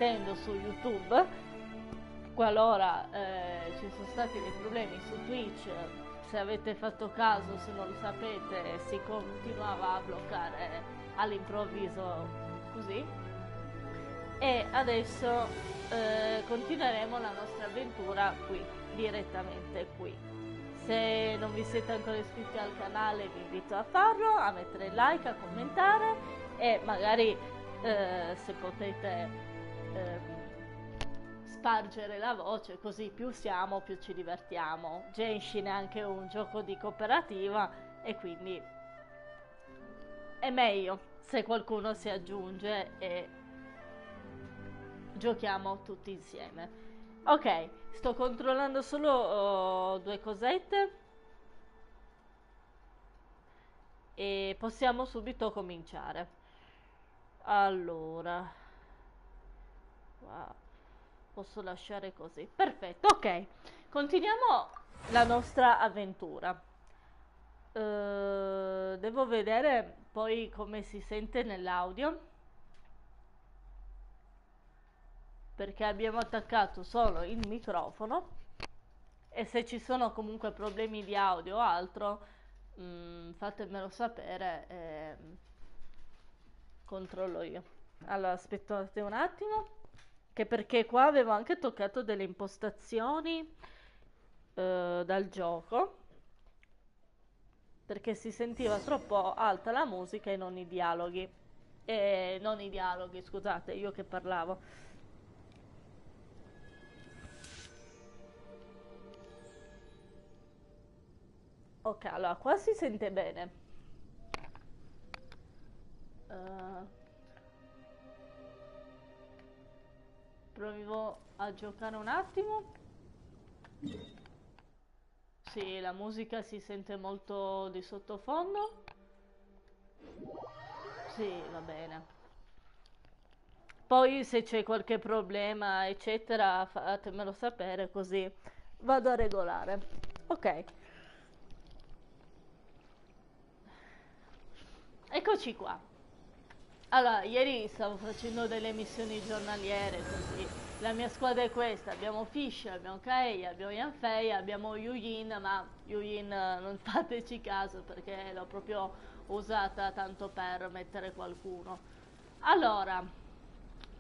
mettendo su YouTube, qualora ci sono stati dei problemi su Twitch. Se avete fatto caso, se non lo sapete, si continuava a bloccare all'improvviso così. E adesso continueremo la nostra avventura qui, direttamente qui. Se non vi siete ancora iscritti al canale vi invito a farlo, a mettere like, a commentare e magari se potete spargere la voce, così più siamo più ci divertiamo. Genshin è anche un gioco di cooperativa e quindi è meglio se qualcuno si aggiunge e giochiamo tutti insieme. Ok, sto controllando solo due cosette e possiamo subito cominciare. Allora, wow, posso lasciare così. Perfetto, ok. Continuiamo la nostra avventura. Devo vedere poi come si sente nell'audio, perché abbiamo attaccato solo il microfono e se ci sono comunque problemi di audio o altro fatemelo sapere e controllo io. Allora aspettate un attimo, che perché qua avevo anche toccato delle impostazioni dal gioco, perché si sentiva troppo alta la musica e non i dialoghi. Non i dialoghi, scusate, io che parlavo. Ok, allora qua si sente bene. Provo a giocare un attimo. Sì, la musica si sente molto di sottofondo. Sì, va bene. Poi se c'è qualche problema, eccetera, fatemelo sapere così vado a regolare. Ok. Eccoci qua. Allora, ieri stavo facendo delle missioni giornaliere così. La mia squadra è questa, abbiamo Fish, abbiamo Kei, abbiamo Yanfei, abbiamo Yuyin, ma Yuyin non fateci caso perché l'ho proprio usata tanto per mettere qualcuno. Allora,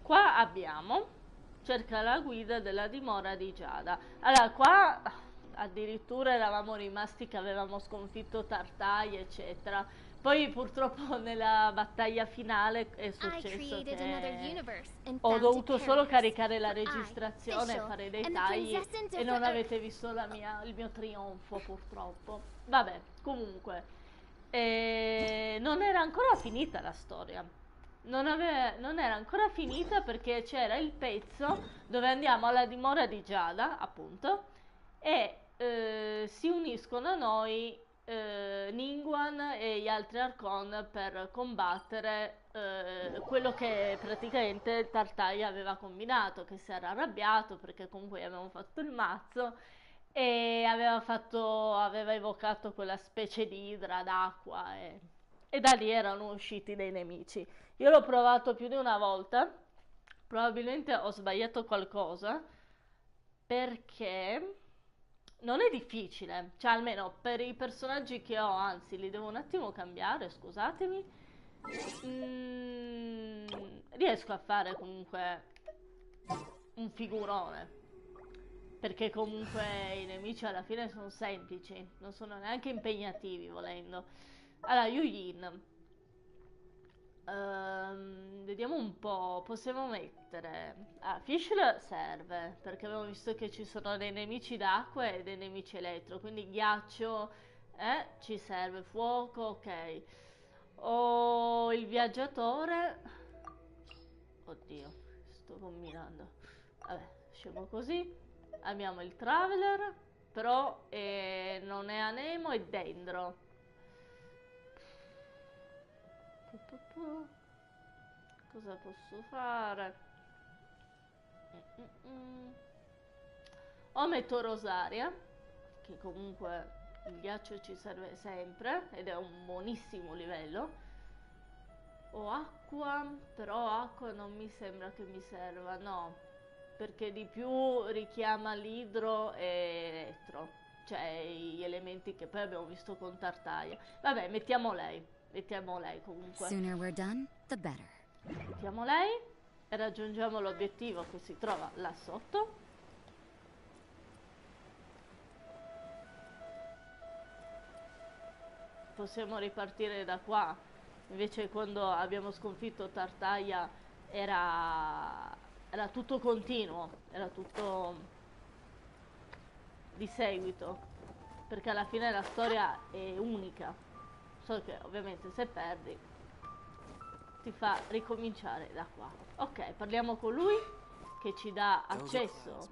qua abbiamo cerca la guida della dimora di Giada. Allora, qua addirittura eravamo rimasti che avevamo sconfitto Tartai, eccetera. Poi purtroppo nella battaglia finale è successo che ho dovuto solo caricare la registrazione e fare dei tagli e non avete visto il mio trionfo purtroppo. Vabbè, comunque, non era ancora finita la storia. Non era ancora finita perché c'era il pezzo dove andiamo alla dimora di Giada, appunto, e si uniscono a noi Ningguang e gli altri Archon per combattere quello che praticamente Tartaglia aveva combinato, che si era arrabbiato perché comunque avevamo fatto il mazzo e aveva evocato quella specie di idra d'acqua e da lì erano usciti dei nemici. Io l'ho provato più di una volta, probabilmente ho sbagliato qualcosa perché non è difficile, cioè almeno per i personaggi che ho, anzi li devo un attimo cambiare, scusatemi. Riesco a fare comunque un figurone, perché comunque i nemici alla fine sono semplici, non sono neanche impegnativi volendo. Allora, Yuyin. Vediamo un po', possiamo mettere... Ah, Fischl serve, perché abbiamo visto che ci sono dei nemici d'acqua e dei nemici elettro, quindi ghiaccio ci serve, fuoco, ok. O il viaggiatore... Oddio, sto combinando. Vabbè, lasciamo così. Abbiamo il traveler, però non è anemo, è dendro. Cosa posso fare? O metto rosaria, che comunque il ghiaccio ci serve sempre ed è un buonissimo livello. Ho acqua, però acqua non mi sembra che mi serva, no, perché di più richiama l'idro e elettro, cioè gli elementi che poi abbiamo visto con Tartaglia. Vabbè, mettiamo lei comunque. Sooner we're done, the better. Mettiamo lei e raggiungiamo l'obiettivo che si trova là sotto. Possiamo ripartire da qua. Invece quando abbiamo sconfitto Tartaglia era tutto continuo, era tutto di seguito, perché alla fine la storia è unica, solo che ovviamente se perdi ti fa ricominciare da qua. Ok, parliamo con lui che ci dà accesso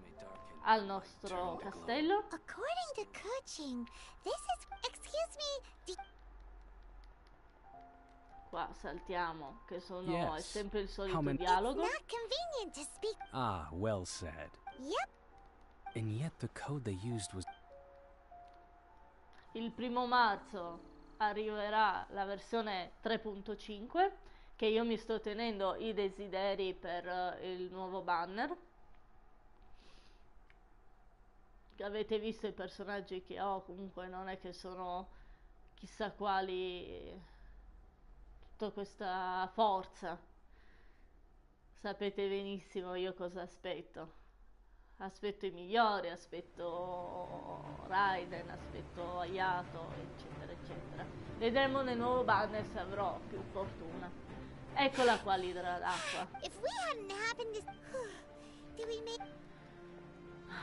al nostro castello. According to coaching, this is... Excuse me, Qua saltiamo, che sono è Yes. sempre il solito How many- dialogo. not convenient to speak... Ah, well said. Yep. And yet the code they used was... Il 1° marzo arriverà la versione 3.5, che io mi sto tenendo i desideri per il nuovo banner. Avete visto i personaggi che ho, comunque non è che sono chissà quali, tutta questa forza. Sapete benissimo io cosa aspetto. Aspetto i migliori, aspetto Raiden, aspetto Ayato, eccetera, eccetera. Vedremo nel nuovo banner se avrò più fortuna. Eccola qua l'idra d'acqua. If we hadn't happened to... Did we make...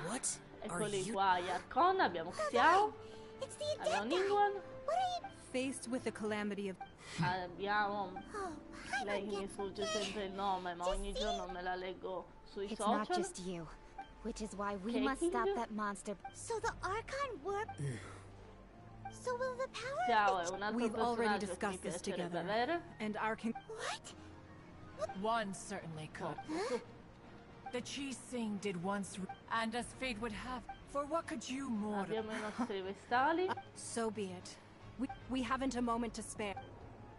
What? Eccoli qua gli Arcon, abbiamo Xiao, It's the abbiamo adept guy. Ningguang, What are you... Faced with the calamity of abbiamo... Oh, I Lei don't mi get... sfugge sempre il nome, ma ogni giorno me la leggo sui It's not social. just you. Which is why we Okay, must stop Kinga. that monster. So the Archon warp... So will the power Xiao of è the... un altro we've already personaggio che mi discussed this piacerebbe together, avere. and our What? One certainly could. The Chi Sing did once, and as fate would have, for what could you more? Abbiamo i nostri vestali. so be it. We haven't a moment to spare.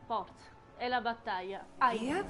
Forza, è la battaglia. Ai. Yep.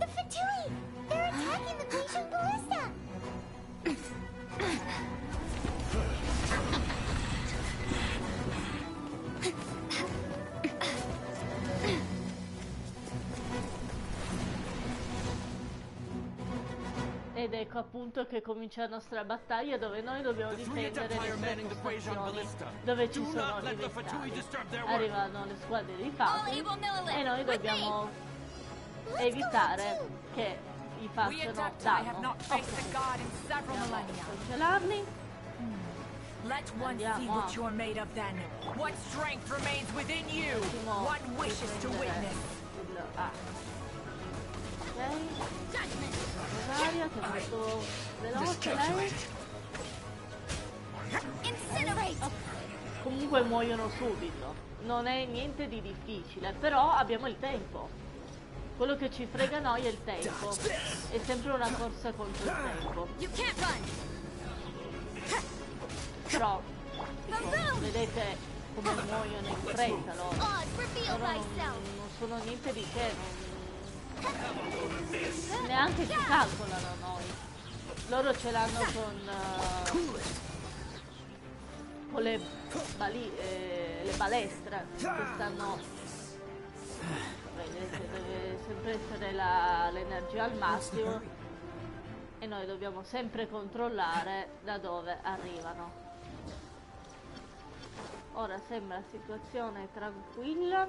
The Fatui! They're attacking the Glacial Ballista! Ed ecco appunto che comincia la nostra battaglia dove noi dobbiamo difendere le sue postazioni dove ci sono i vestali. Arrivano le squadre di Fatui e noi dobbiamo evitare che gli We facciano Adepti have danno. not faced a god in several Andiamo a millennia. cancellarli. Let one see Andiamo what a- you're made of then. What strength remains within you? Ultimo One wishes to riprendere witness. il ok. Rosaria che è molto veloce lei. Incinerate! Comunque muoiono subito, non è niente di difficile, però abbiamo il tempo. Quello che ci frega a noi è il tempo. È sempre una corsa contro il tempo. You can't run! Però, tipo, vedete come muoiono in fretta loro. Odd, reveal Loro thyself! non sono niente di che, neanche si calcolano noi. Loro ce l'hanno con le balestre che stanno. Vedete, deve sempre essere l'energia al massimo e noi dobbiamo sempre controllare da dove arrivano. ora sembra situazione tranquilla.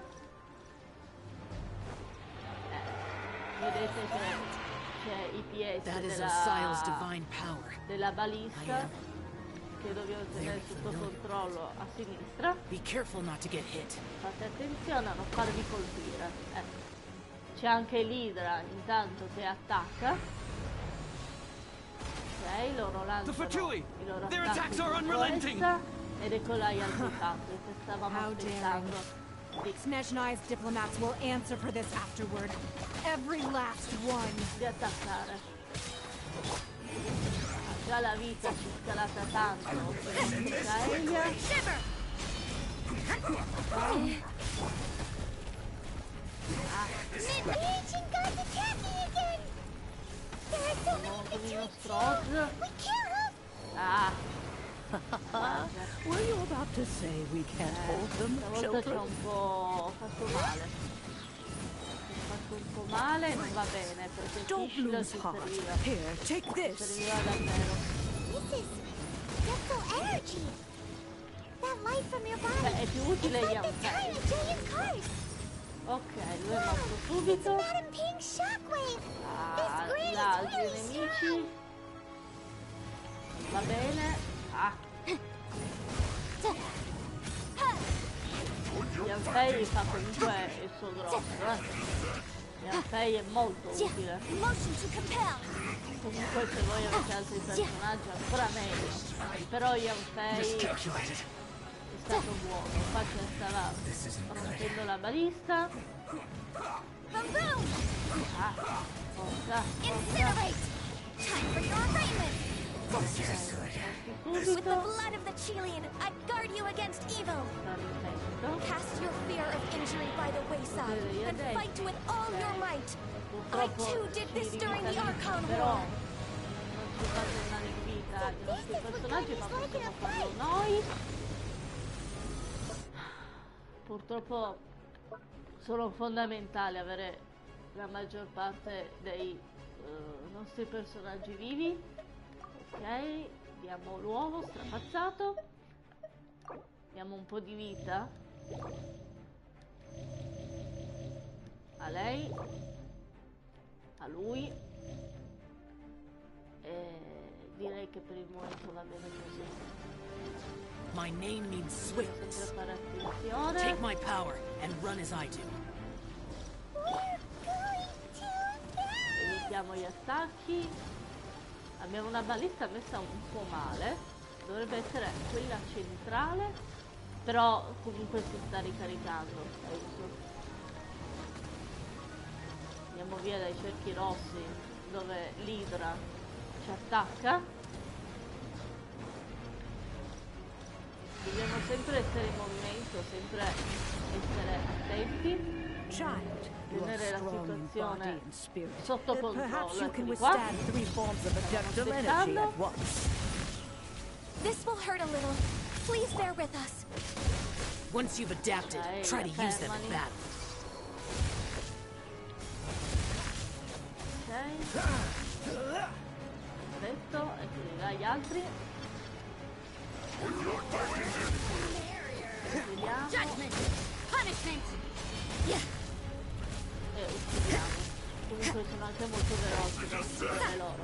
Vedete che c'è IPS della balista che dobbiamo tenere sotto controllo a sinistra. Be careful not to get hit. Fate attenzione a non farvi colpire. C'è anche l'idra intanto che attacca. Ok, loro lanciano i loro attacchi con forza ed ecco là gli altri fatti che stavamo aspettando. Snezhnai's diplomats will answer for this afterward. Every last one. Di attaccare. Già la vita ci è scalata tanto per nostra Elia. Mid-range God's attacking again! There are so many Il nostro Oz. We can't Ah, Were you about to say we can't hold them, stavolta ci ho children? un po' fatto male. Mi ho fatto un po' male, non va bene perché il Don't Fischl lose ci heart. serviva. Here, take Ci this. serviva davvero. This is crystal energy. That light from your body. Beh, è più utile It's gli like the time Anfei. of Julian's cars. Ok, lui è morto subito. Madam Pink shockwave. Ah, This green gli is altri really nemici. strong. Va bene. Ah, gli Anfei fa comunque il suo grosso, Gli Anfei è molto utile. Motion to compel. Comunque se voi avete altri personaggi ancora meglio. Però gli Anfei è stato buono. Infatti stava rompendo la balista. Boom boom. Ah, forza, Incinerate. Time for your arraignment. With the subito. blood of the Chilean, I guard you against evil. Ripeto. Cast your fear of injury by the wayside and fight with all your might. I Purtroppo too did this ci during the rivitalizza, Archon però War. non ci fa tornare in vita i nostri personaggi, ma possiamo farlo noi. Purtroppo sono fondamentali avere la maggior parte dei nostri personaggi vivi. Ok, diamo l'uovo strapazzato. Diamo un po' di vita a lei, a lui, e direi che per il momento va bene così. My name means Sempre swiftness. fare attenzione. Take my power and run as I do. We're going to die. Evitiamo gli attacchi. Abbiamo una balista messa un po' male. Dovrebbe essere quella centrale, però comunque si sta ricaricando, penso. Andiamo via dai cerchi rossi dove l'idra ci attacca. Dobbiamo sempre essere in movimento, sempre essere attenti, Child, you are tenere la strong in body situazione and spirit. sotto Perhaps you controllo. can Eccoli qua. withstand 3 forms of projectile energy at once. This will hurt a little. Please bear with us. Once you've adapted, try to use them in battle. Ok. Perfetto, eccoli là gli altri. Vediamo. E uccidiamo. Comunque sono anche molto veloci da uccidere loro.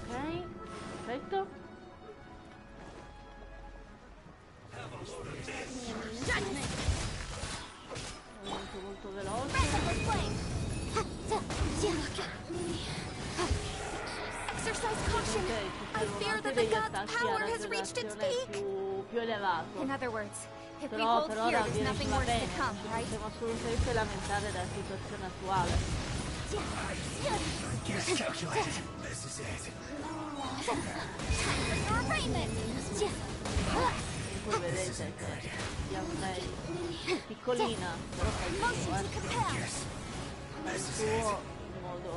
Ok, perfetto. Molto veloce. Exercise caution. I fear that the god's power has reached its peak. più elevato. In other words, if we Però hold per here, ora there's viene nothing va worse bene, to come, non right? possiamo assolutamente lamentare della situazione attuale. Your arraignment. Voi vedete che Yamei piccolina, però fa il Motion suo, to compel. fa il suo in modo...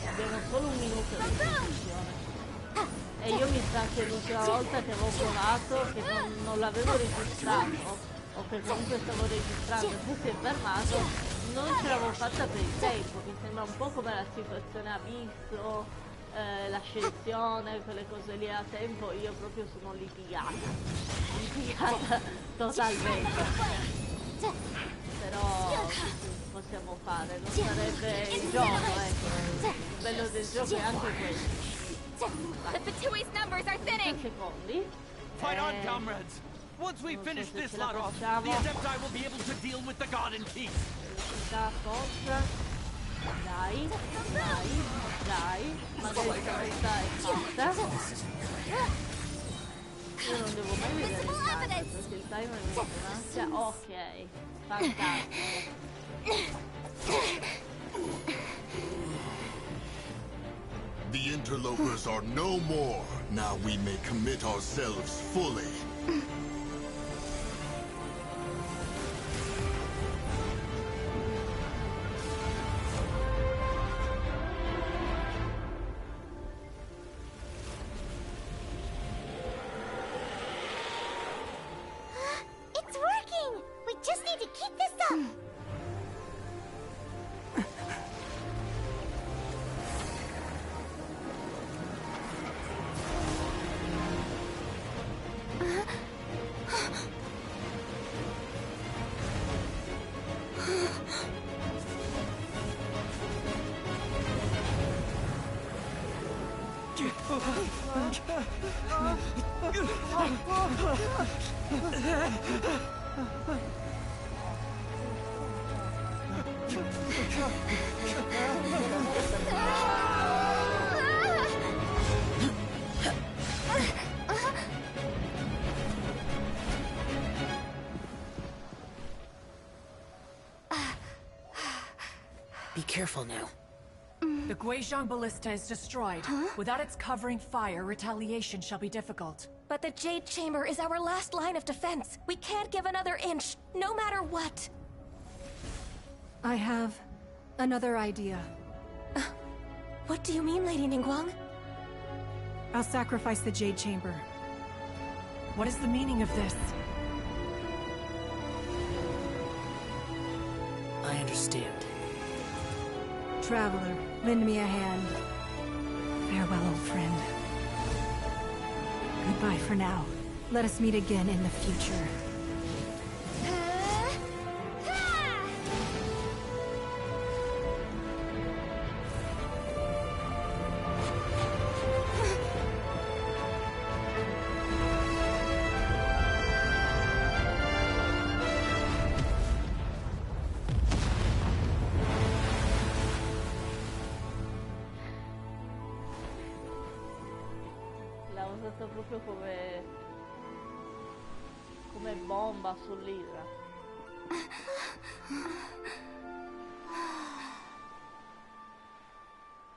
Abbiamo solo un minuto di discussione. E io mi sa che l'ultima volta che avevo provato, che non l'avevo registrato, o che comunque stavo registrando, e poi si è fermato, non ce l'avevo fatta per il tempo, mi sembra un po' come la situazione Abisso, l'ascensione, quelle cose lì a tempo. Io proprio sono litigata totalmente, però possiamo fare, non sarebbe il gioco, ecco, il bello del gioco è anche questo. The Batui's numbers are thinning. Secondi. Fight on, comrades! Once we finish this lot off, the Adepti will be able to deal with the god in peace. Forza. Dai, dai, dai. Magari questa è fatta. Io non devo mai vedere il timer, perché il timer mi mette un'ansia. Ok, fantastico. The interlopers are no more. Now we may commit ourselves fully. It's working! We just need to keep this up! Be careful now. The Guizhong Ballista is destroyed. Without its covering fire, retaliation shall be difficult. But the Jade Chamber is our last line of defense. We can't give another inch, no matter what. I have another idea. What do you mean, Lady Ningguang? I'll sacrifice the Jade Chamber. What is the meaning of this? I understand. Traveler, lend me a hand. Farewell, old friend. Goodbye for now. Let us meet again in the future. L'ha usata proprio come bomba sull'Idra.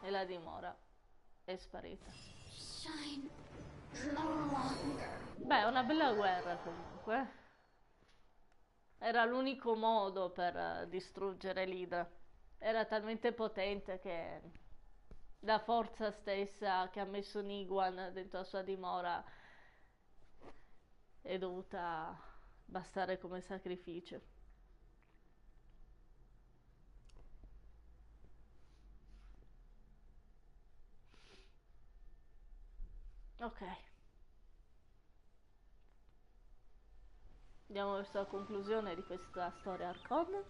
E la dimora è sparita. Shine no longer. Beh, è una bella guerra comunque. Era l'unico modo per distruggere l'Idra. Era talmente potente che la forza stessa che ha messo Niguan dentro la sua dimora è dovuta bastare come sacrificio. Ok. Andiamo verso la conclusione di questa storia Arcon.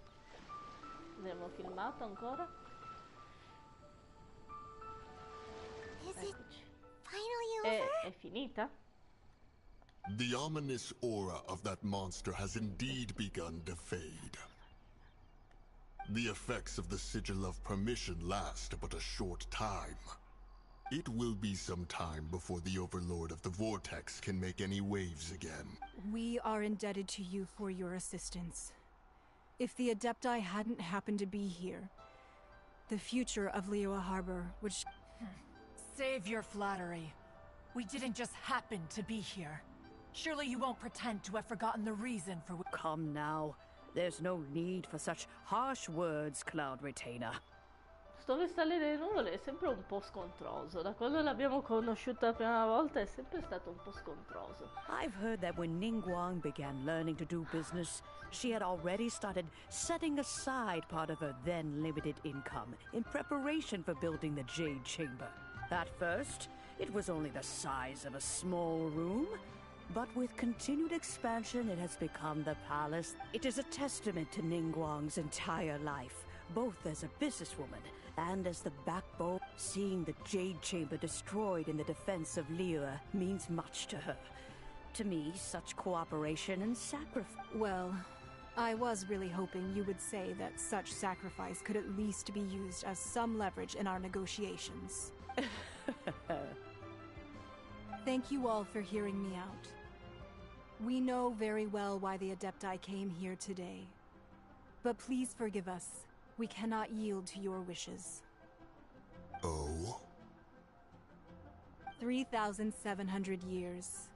Abbiamo filmato ancora. Is it Eccoci. finally over? È finita? The ominous aura of that monster has indeed begun to fade. The effects of the Sigil of Permission last but a short time. It will be some time before the Overlord of the Vortex can make any waves again. We are indebted to you for your assistance. If the Adepti hadn't happened to be here, the future of Liyue Harbor would... Save your flattery. We didn't just happen to be here. Surely you won't pretend to have forgotten the reason for which... Come now. There's no need for such harsh words, Cloud Retainer. sto che sta lì nelle nuvole è sempre un po' scontroso. Da quando l'abbiamo conosciuta la prima volta è sempre stato un po' scontroso. I've heard that when Ningguang began learning to do business, she had already started setting aside part of her then limited income in preparation for building the Jade Chamber. At first, it was only the size of a small room, but with continued expansion, it has become the palace. It is a testament to Ningguang's entire life, both as a businesswoman and as the backbone. Seeing the Jade Chamber destroyed in the defense of Liyue means much to her. To me, such cooperation and sacrifice... Well, I was really hoping you would say that such sacrifice could at least be used as some leverage in our negotiations. Thank you all for hearing me out. We know very well why the Adepti came here today. But please forgive us. We cannot yield to your wishes. Oh? 3,700 years.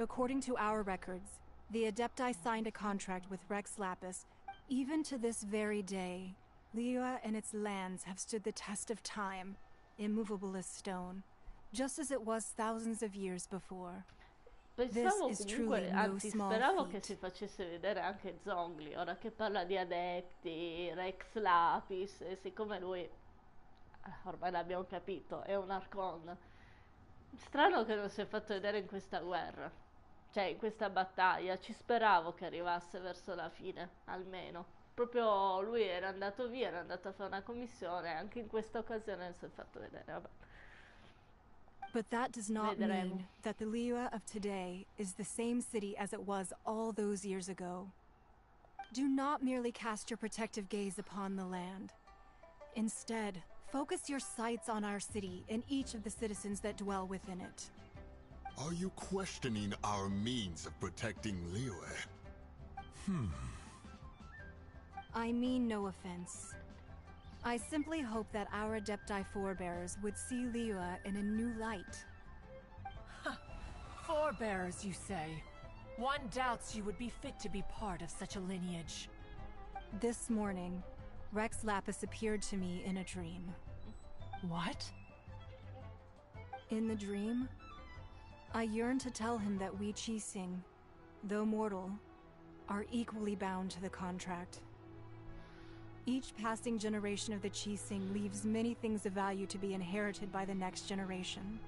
According to our records, the Adepti signed a contract with Rex Lapis. Even to this very day, Liyue and its lands have stood the test of time, immovable as stone, just as it was thousands of years before. Pensavo This is comunque, truly no anzi small speravo feat. che si facesse vedere anche Zhongli, ora che parla di adepti, Rex Lapis, e siccome lui, ormai l'abbiamo capito, è un Archon. Strano che non si è fatto vedere in questa guerra, cioè in questa battaglia, ci speravo che arrivasse verso la fine, almeno. Proprio lui era andato via, era andato a fare una commissione, anche in questa occasione non si è fatto vedere, vabbè. But that does not mean that the Liyue of today is the same city as it was all those years ago. Do not merely cast your protective gaze upon the land. Instead, focus your sights on our city and each of the citizens that dwell within it. Are you questioning our means of protecting Liyue? I mean no offense. I simply hope that our Adepti forebears would see Liyue in a new light. Forebears, you say? One doubts you would be fit to be part of such a lineage. This morning, Rex Lapis appeared to me in a dream. What? In the dream, I yearned to tell him that we Qixing, though mortal, are equally bound to the contract. Each passing generation of the Qixing leaves many things of value to be inherited by the next generation.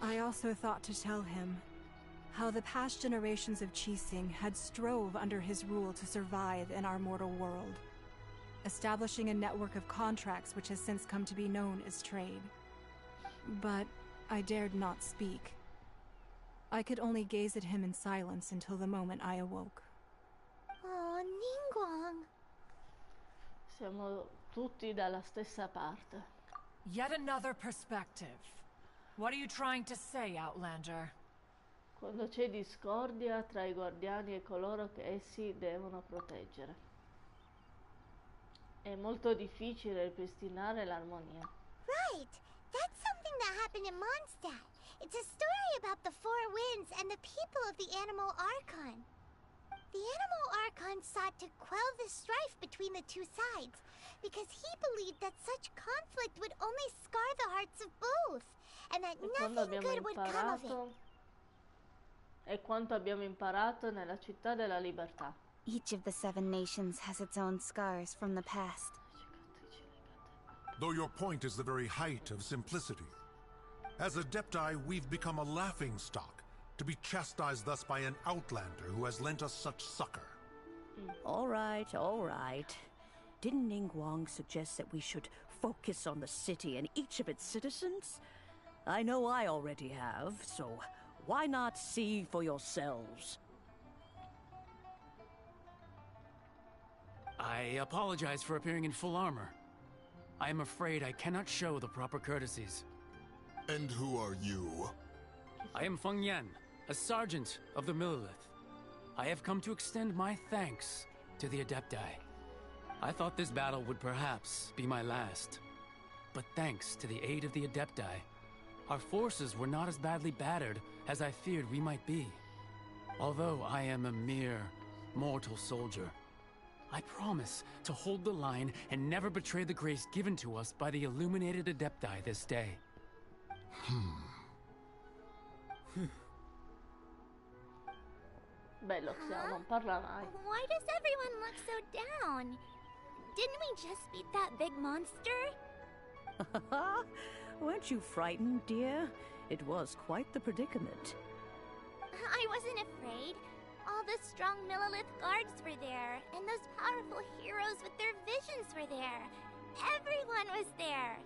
I also thought to tell him how the past generations of Qixing had strove under his rule to survive in our mortal world, establishing a network of contracts which has since come to be known as trade. But I dared not speak. I could only gaze at him in silence until the moment I awoke. Oh, Ningguang. Siamo tutti dalla stessa parte. Yet another perspective. What are you trying to say, Outlander? Quando c'è discordia tra i guardiani e coloro che essi devono proteggere. È molto difficile ripristinare l'armonia. Right! That's something that happened in Mondstadt. It's a story about the Four Winds and the people of the Animal Archon. The Animal Archon sought to quell the strife between the two sides, because he believed that such conflict would only scar the hearts of both, and that nothing good would come of it. E quanto abbiamo imparato nella città della libertà. Each of the 7 nations has its own scars from the past. Though your point is the very height of simplicity. As Adepti, we've become a laughingstock, to be chastised thus by an outlander who has lent us such succor. All right, all right. Didn't Ningguang suggest that we should focus on the city and each of its citizens? I know I already have, so why not see for yourselves? I apologize for appearing in full armor. I am afraid I cannot show the proper courtesies. And who are you? I am Feng Yan, a sergeant of the Millelith. I have come to extend my thanks to the Adepti. I thought this battle would perhaps be my last. But thanks to the aid of the Adepti, our forces were not as badly battered as I feared we might be. Although I am a mere mortal soldier, I promise to hold the line and never betray the grace given to us by the illuminated Adepti this day. Bello, non parla mai. Why does everyone look so down? Didn't we just beat that big monster? Weren't you frightened, dear? It was quite the predicament. I wasn't afraid. All the strong Millilith guards were there, and those powerful heroes with their visions were there. Everyone was there.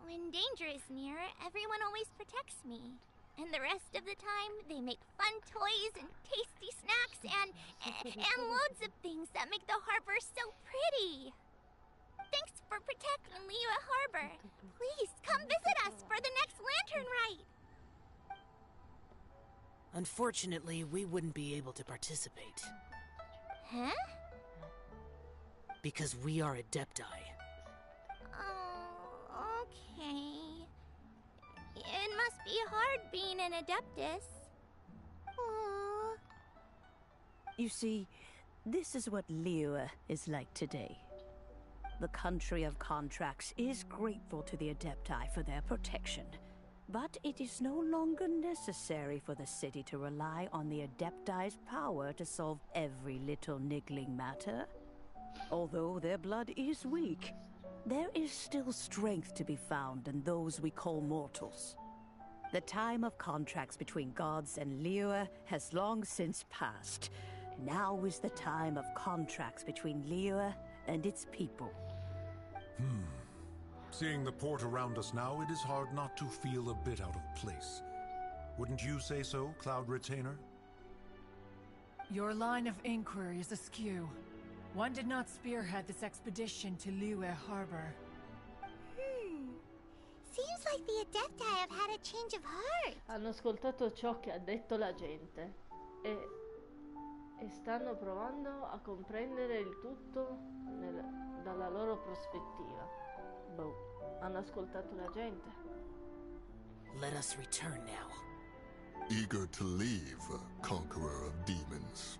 When danger is near, everyone always protects me. And the rest of the time, they make fun toys and tasty snacks and loads of things that make the harbor so pretty. Thanks for protecting Liyue Harbor. Please come visit us for the next lantern rite. Unfortunately, we wouldn't be able to participate. Huh? Because we are Adepti. Oh, okay. It must be hard being an Adeptus. Aww. You see, this is what Liyue is like today. The country of contracts is grateful to the Adepti for their protection. But it is no longer necessary for the city to rely on the Adepti's power to solve every little niggling matter. Although their blood is weak, there is still strength to be found in those we call mortals. The time of contracts between gods and Liyue has long since passed. Now is the time of contracts between Liyue and its people. Seeing the port around us now, it is hard not to feel a bit out of place. Wouldn't you say so, Cloud Retainer? Your line of inquiry is askew. One did not spearhead this expedition to Liyue Harbor. Seems like the Adepti have had a change of heart. Hanno ascoltato ciò che ha detto la gente e stanno provando a comprendere il tutto dalla loro prospettiva. Boh, hanno ascoltato la gente. Let us return now. Eager to leave, conqueror of demons.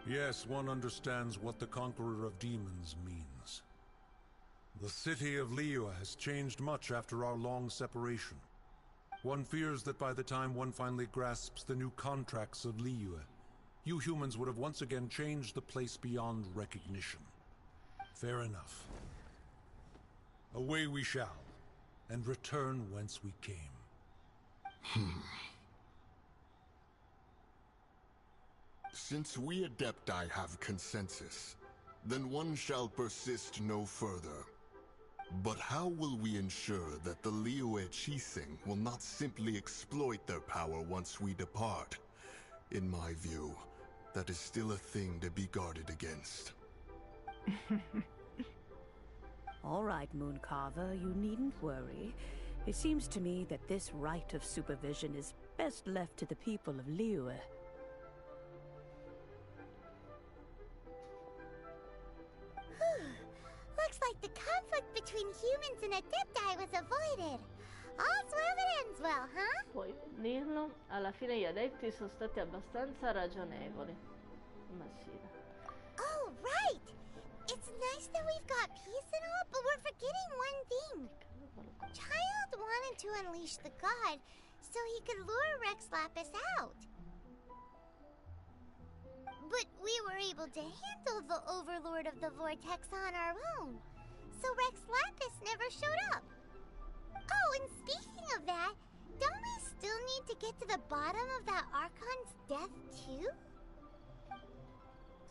Yes, one understands what the conqueror of demons means. The city of Liyue has changed much after our long separation. One fears that by the time one finally grasps the new contracts of Liyue, you humans would have once again changed the place beyond recognition. Fair enough. Away we shall, and return whence we came. Since we Adepti have consensus, then one shall persist no further. But how will we ensure that the Liyue Qixing will not simply exploit their power once we depart? In my view, that is still a thing to be guarded against. All right, Mooncarver, you needn't worry. It seems to me that this right of supervision is best left to the people of Liyue. Looks like the conflict between humans and Adepti was avoided. All's well that ends well, huh? Puoi dirlo, alla fine gli adepti sono stati abbastanza ragionevoli. Ma sì. Oh, right! It's nice that we've got peace and all, but we're forgetting one thing. Child wanted to unleash the god so he could lure Rex Lapis out. But we were able to handle the Overlord of the Vortex on our own, so Rex Lapis never showed up. Oh, and speaking of that, don't we still need to get to the bottom of that Archon's death too?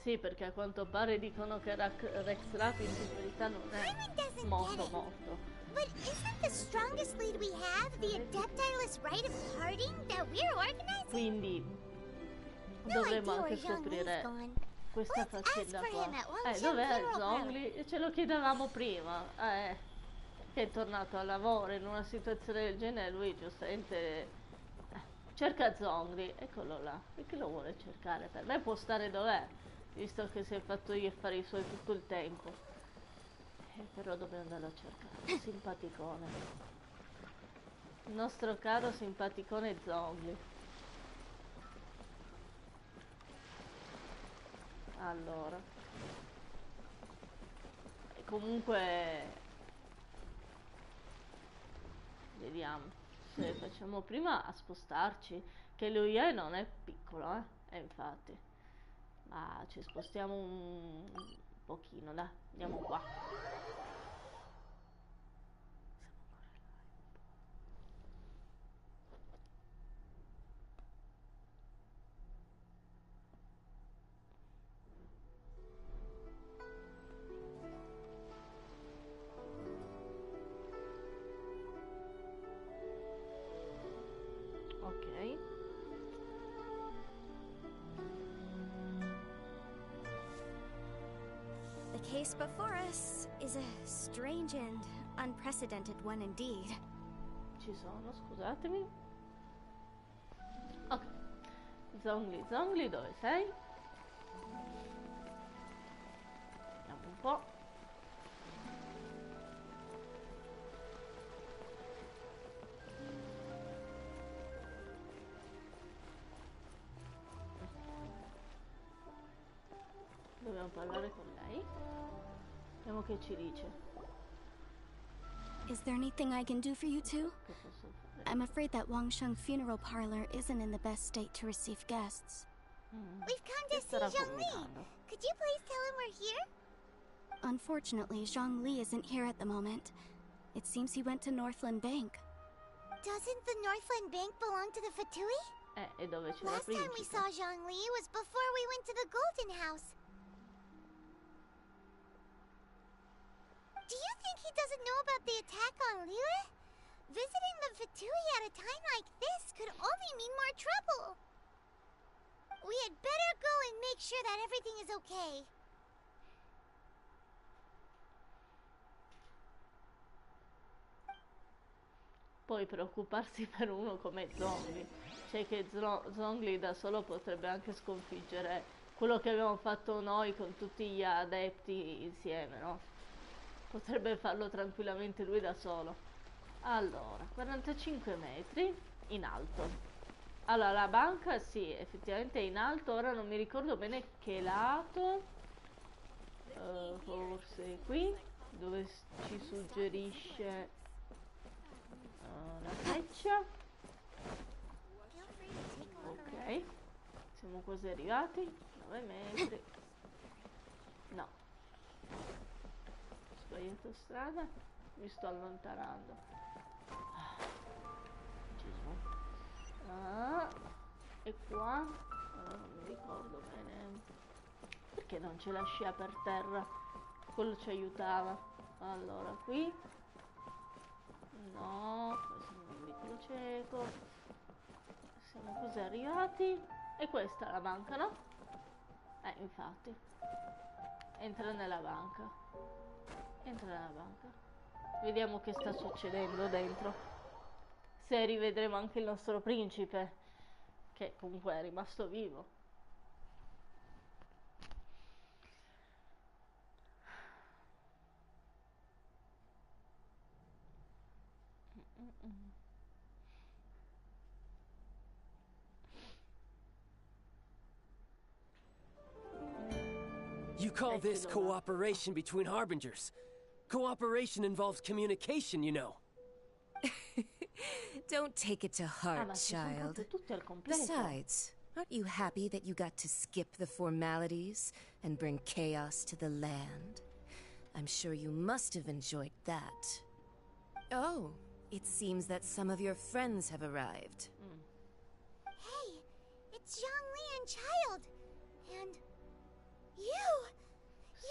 Sì, perché a quanto pare dicono che Rex Lapis in verità non è morto. But isn't the strongest lead we have the Adeptiless Rite of Parting that we're organizing? Quindi dovremmo anche scoprire questa faccenda qua. Dov'è Zhongli? Ce lo chiedevamo prima. Che è tornato al lavoro in una situazione del genere, lui giustamente cerca Zhongli. Eccolo là. Perché lo vuole cercare? Per me può stare dov'è, visto che si è fatto gli affari suoi tutto il tempo. Però dobbiamo andarlo a cercare. Simpaticone. Il nostro caro simpaticone Zhongli. Allora. E comunque vediamo se facciamo prima a spostarci, che lui non è piccolo, infatti. Ma ci spostiamo un pochino, dai, andiamo qua. Ok. The case before us is a strange and unprecedented one indeed. Ci sono, scusatemi. Ok. Zhongli, Zhongli, dove sei? Vediamo un po'. Dobbiamo parlare con lei. Vediamo che ci dice. Is there anything I can do for you two? Che posso fare? I'm afraid that Wangsheng Funeral Parlor isn't in the best state to receive guests. We've come to see Zhongli. Could you please tell him we're here? Unfortunately, Zhongli isn't here at the moment. It seems he went to Northland Bank. Doesn't the Northland Bank belong to the Fatui? E dove c'è la Last time we principe? saw Zhongli was before we went to the Golden House. Do you think he doesn't know about the attack on Liyue? Visiting the Fatui at a time like this could only mean more trouble. We had better go and make sure that everything is okay. Poi preoccuparsi per uno come Zhongli. Cioè che Zhongli da solo potrebbe anche sconfiggere quello che abbiamo fatto noi con tutti gli adepti insieme, no? Potrebbe farlo tranquillamente lui da solo. Allora, 45 metri in alto. Allora, la banca sì, effettivamente è in alto. Ora non mi ricordo bene che lato. Forse qui, dove ci suggerisce la freccia. Ok, siamo quasi arrivati. 9 metri. No, sbagliato strada, mi sto allontanando. E qua non mi ricordo bene perché non c'è la scia per terra, quello ci aiutava. Allora qui no, questo è un piccolo cieco. Siamo così arrivati. E questa è la banca, no? Infatti entra nella banca. Entra nella banca. Vediamo che sta succedendo dentro. Se rivedremo anche il nostro principe, che comunque è rimasto vivo. You call this cooperation between harbingers? Cooperation involves communication, you know. Don't take it to heart, child. Besides, aren't you happy that you got to skip the formalities and bring chaos to the land? I'm sure you must have enjoyed that. Oh, it seems that some of your friends have arrived. Hey, it's Zhongli and Child. And you!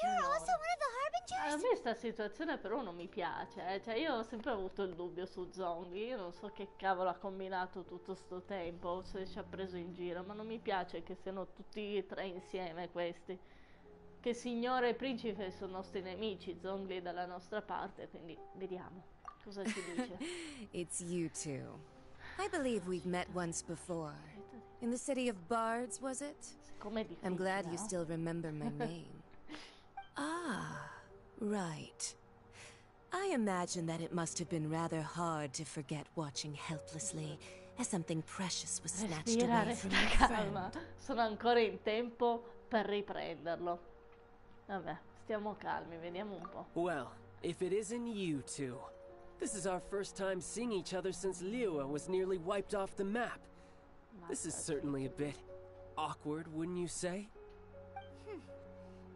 You're also one of the Harbingers? A me sta situazione però non mi piace, cioè io ho sempre avuto il dubbio su Zhongli, io non so che cavolo ha combinato tutto sto tempo, se ci ha preso in giro, ma non mi piace che siano tutti e tre insieme questi. Che signore e principe sono nostri nemici, Zhongli dalla nostra parte, quindi vediamo cosa ci dice. It's you two. I believe we've met once before. In the city of Bards, was it? I'm glad you still remember my name. Ah, right. I I imagine that it must have been rather hard to forget watching helplessly as something precious was snatched away from your calma. friend. Sono ancora in tempo per riprenderlo. Vabbè, stiamo calmi, vediamo un po'. Well, if it isn't you two. This is our first time seeing each other since Liyue was nearly wiped off the map. This is certainly a bit awkward, wouldn't you say?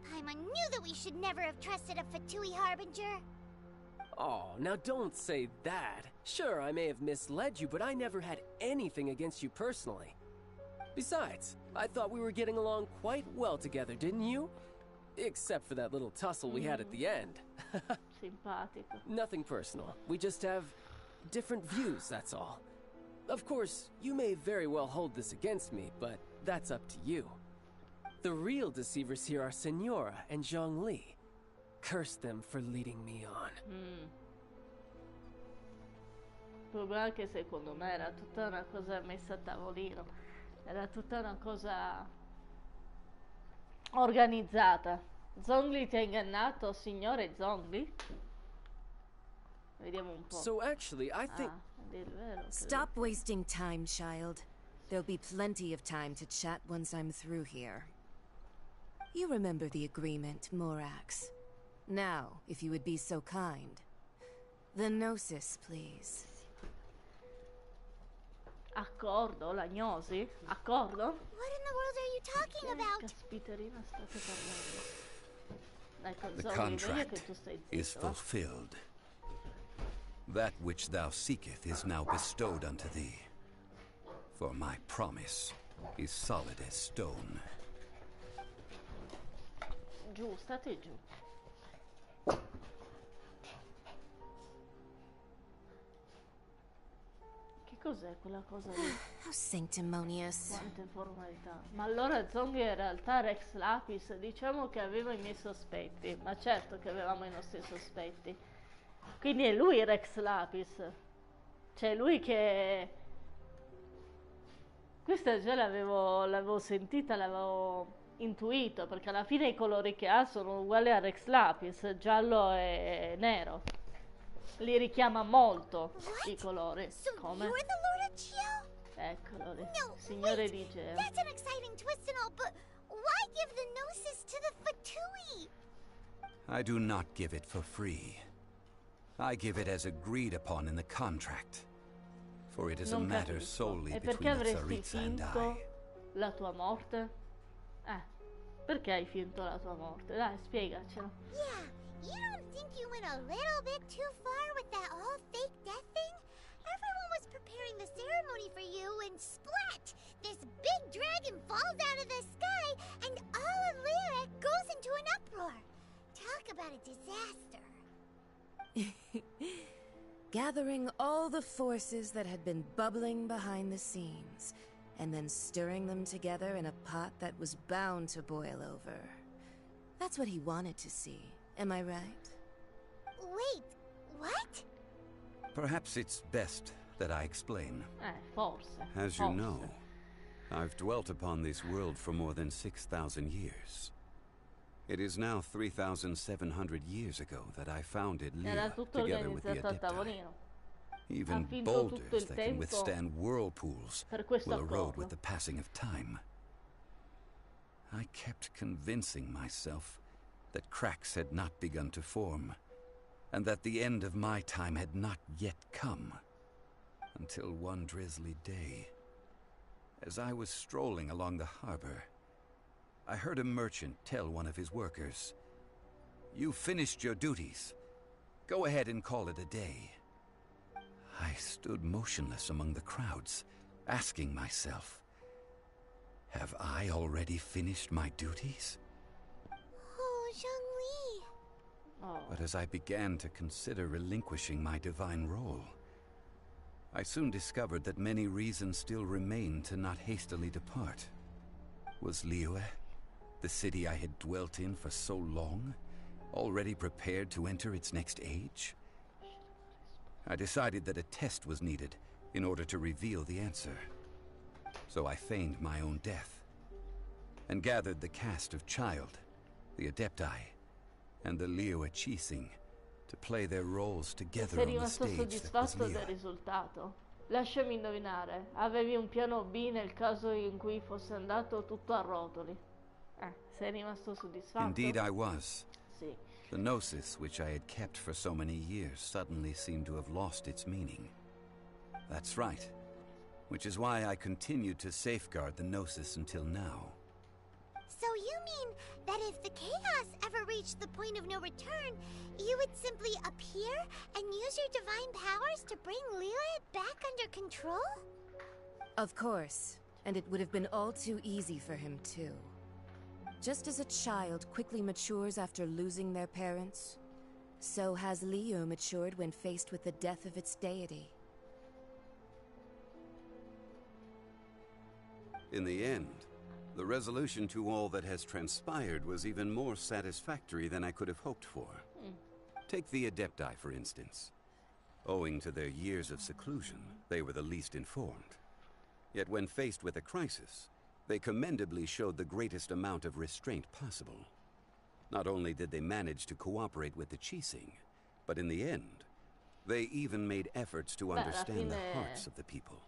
Paimon knew that we should never have trusted a Fatui Harbinger. Oh, now don't say that. Sure, I may have misled you, but I never had anything against you personally. Besides, I thought we were getting along quite well together, didn't you? Except for that little tussle we had at the end. Simpatico. Nothing personal. We just have different views, that's all. Of course, you may very well hold this against me, but that's up to you. The real deceivers here are Senora and Zhongli. Curse them for leading me on. Il problema è che secondo me era tutta una cosa messa a tavolino. Era tutta una cosa organizzata. Zhongli ti ha ingannato, signore Zhongli? Vediamo un po'. So actually, I think... Stop wasting time, child. There'll be plenty of time to chat once I'm through here. You remember the agreement, Morax. Now, if you would be so kind. The Gnosis, please. Accordo, la gnosi? Accordo? What in the world are you talking about? Caspiterina state parlando? Ecco, The Zhongli, vedi che contract tu stai is zitto, va? fulfilled. That which thou seeketh is now bestowed unto thee. For my promise is solid as stone. Giù, state giù. Che cos'è quella cosa lì? How sanctimonious. Quante formalità. Ma allora Zhongli in realtà Rex Lapis, diciamo che avevo i miei sospetti, ma certo che avevamo i nostri sospetti. Quindi è lui Rex Lapis. Cioè lui che... Questa già l'avevo sentita, l'avevo intuito, perché alla fine i colori che ha sono uguali a Rex Lapis, giallo e nero. Li richiama molto i colori. Come? You're the Lord of Geo? Eccolo lì. No, Signore wait, di Geo. That's an exciting twist and all, but why give the Gnosis to the Fatui? I do not give it for free. I give it as agreed upon in the contract. For it is a Non matter capisco. solely E perché between the avresti Tsaritsa and finto I. la tua morte? Perché hai finto la tua morte? Dai, spiegacelo. Yeah, you don't think you went a little bit too far with that all fake death thing? Everyone was preparing the ceremony for you and splat! This big dragon falls out of the sky and all of Lyric goes into an uproar. Talk about a disaster. Gathering all the forces that had been bubbling behind the scenes, and then stirring them together in a pot that was bound to boil over. That's what he wanted to see, am I right? Wait, what? Perhaps it's best that I explain. Forse. As you know, I've dwelt upon this world for more than 6,000 years. It is now 3,700 years ago that I founded Liyue together with the Adepti. Even boulders that can withstand whirlpools will erode with the passing of time. I kept convincing myself that cracks had not begun to form, and that the end of my time had not yet come. Until one drizzly day, as I was strolling along the harbor, I heard a merchant tell one of his workers, "You finished your duties. Go ahead and call it a day." I stood motionless among the crowds, asking myself, have I already finished my duties? Oh, Zhongli. But as I began to consider relinquishing my divine role, I soon discovered that many reasons still remained to not hastily depart. Was Liyue, the city I had dwelt in for so long, already prepared to enter its next age? I decided that a test was needed in order to reveal the answer. So I feigned my own death, and gathered the cast of Child, the Adepti, and the Liyue Qixing to play their roles together Sei on the rimasto stage that was soddisfatto del Liyue. risultato? Lasciami indovinare, avevi un piano B nel caso in cui fosse andato tutto a rotoli. Sei rimasto soddisfatto? Indeed I was. Sì. The gnosis which I had kept for so many years suddenly seemed to have lost its meaning. That's right. Which is why I continued to safeguard the gnosis until now. So you mean that if the chaos ever reached the point of no return, you would simply appear and use your divine powers to bring Liyue back under control? Of course, and it would have been all too easy for him too. Just as a child quickly matures after losing their parents, so has Liyue matured when faced with the death of its deity. In the end, the resolution to all that has transpired was even more satisfactory than I could have hoped for. Take the Adepti, for instance. Owing to their years of seclusion, they were the least informed. Yet when faced with a crisis, they commendably showed the greatest amount of restraint possible. Not only did they manage to cooperate with the Qixing, but in the end, they even made efforts to understand the hearts of the people.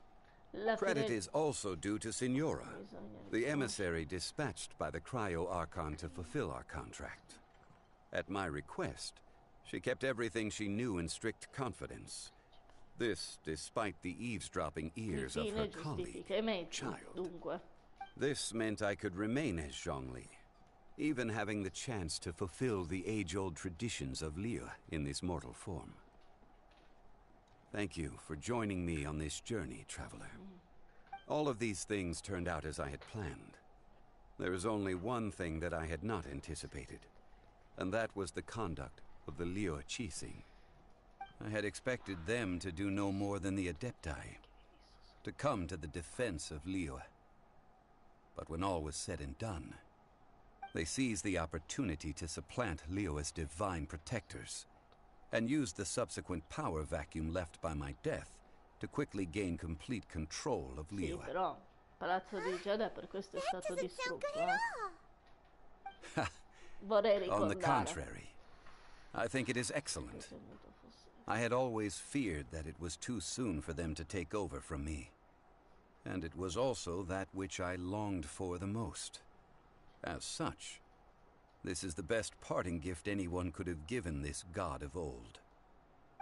Credit is also due to Signora, the emissary dispatched by the Cryo-Archon to fulfill our contract. At my request, she kept everything she knew in strict confidence. This despite the eavesdropping ears of her colleague, Child. This meant I could remain as Zhongli, even having the chance to fulfill the age-old traditions of Liyue in this mortal form. Thank you for joining me on this journey, traveler. All of these things turned out as I had planned. There is only one thing that I had not anticipated, and that was the conduct of the Liyue Qixing. I had expected them to do no more than the Adepti, to come to the defense of Liyue. But when all was said and done, they seized the opportunity to supplant Liyue's divine protectors, and used the subsequent power vacuum left by my death to quickly gain complete control of Liyue. Sì, però Palazzo di Jade per questo è stato distrutto. Vorrei ricordare. On the contrary, I think it is excellent. I had always feared that it was too soon for them to take over from me. And it was also that which I longed for the most. As such, this is the best parting gift anyone could have given this god of old.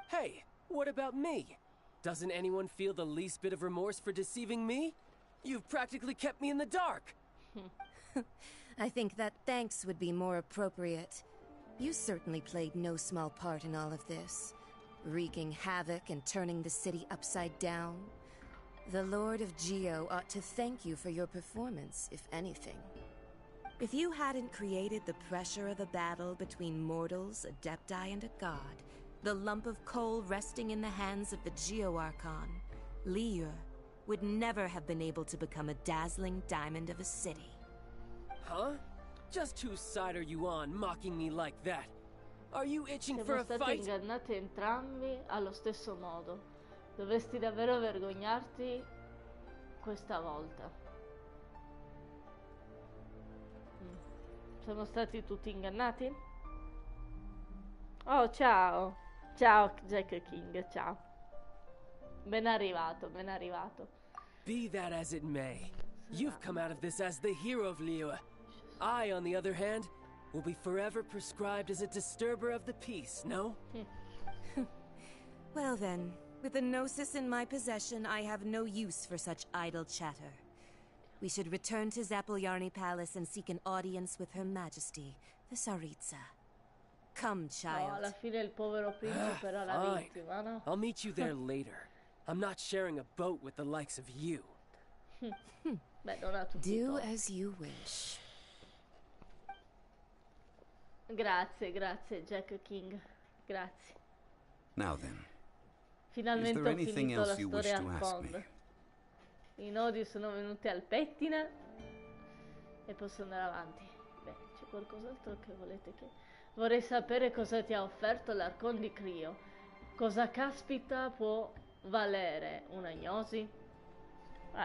Hey, what about me? Doesn't anyone feel the least bit of remorse for deceiving me? You've practically kept me in the dark. I think that thanks would be more appropriate. You certainly played no small part in all of this, wreaking havoc and turning the city upside down. The Lord of Geo ought to thank you for your performance, if anything. If you hadn't created the pressure of a battle between mortals, Adepti, and a god, the lump of coal resting in the hands of the Geo-Archon, Liyue would never have been able to become a dazzling diamond of a city. Huh? Just whose side are you on, mocking me like that? Are you itching for a Siamo stati fight? ingannati entrambi allo stesso modo. Dovresti davvero vergognarti questa volta. Siamo stati tutti ingannati? Oh, ciao! Ciao, Jack King, ciao. Ben arrivato, ben arrivato. Be that as it may, you've come out of this as the hero of Liyue. I, on the other hand, will be forever prescribed as a disturber of the peace, no? Well then, with the Gnosis in my possession, I have no use for such idle chatter. We should return to Zappolyarny Palace and seek an audience with Her Majesty, the Tsaritsa. Come, child. No, alla fine il povero principe era la vittima, no? I'll meet you there later. I'm not sharing a boat with the likes of you. Beh, non ha tutti Do as you wish. Grazie, grazie, Jack King. Grazie. Now then, Finalmente is there ho anything finito la else you wish storia to al ask Quando. me? I nodi sono venuti al pettine e posso andare avanti. Beh, c'è qualcos'altro che volete che... Vorrei sapere cosa ti ha offerto l'Arcon di Crio. Cosa caspita può valere un'agnosi?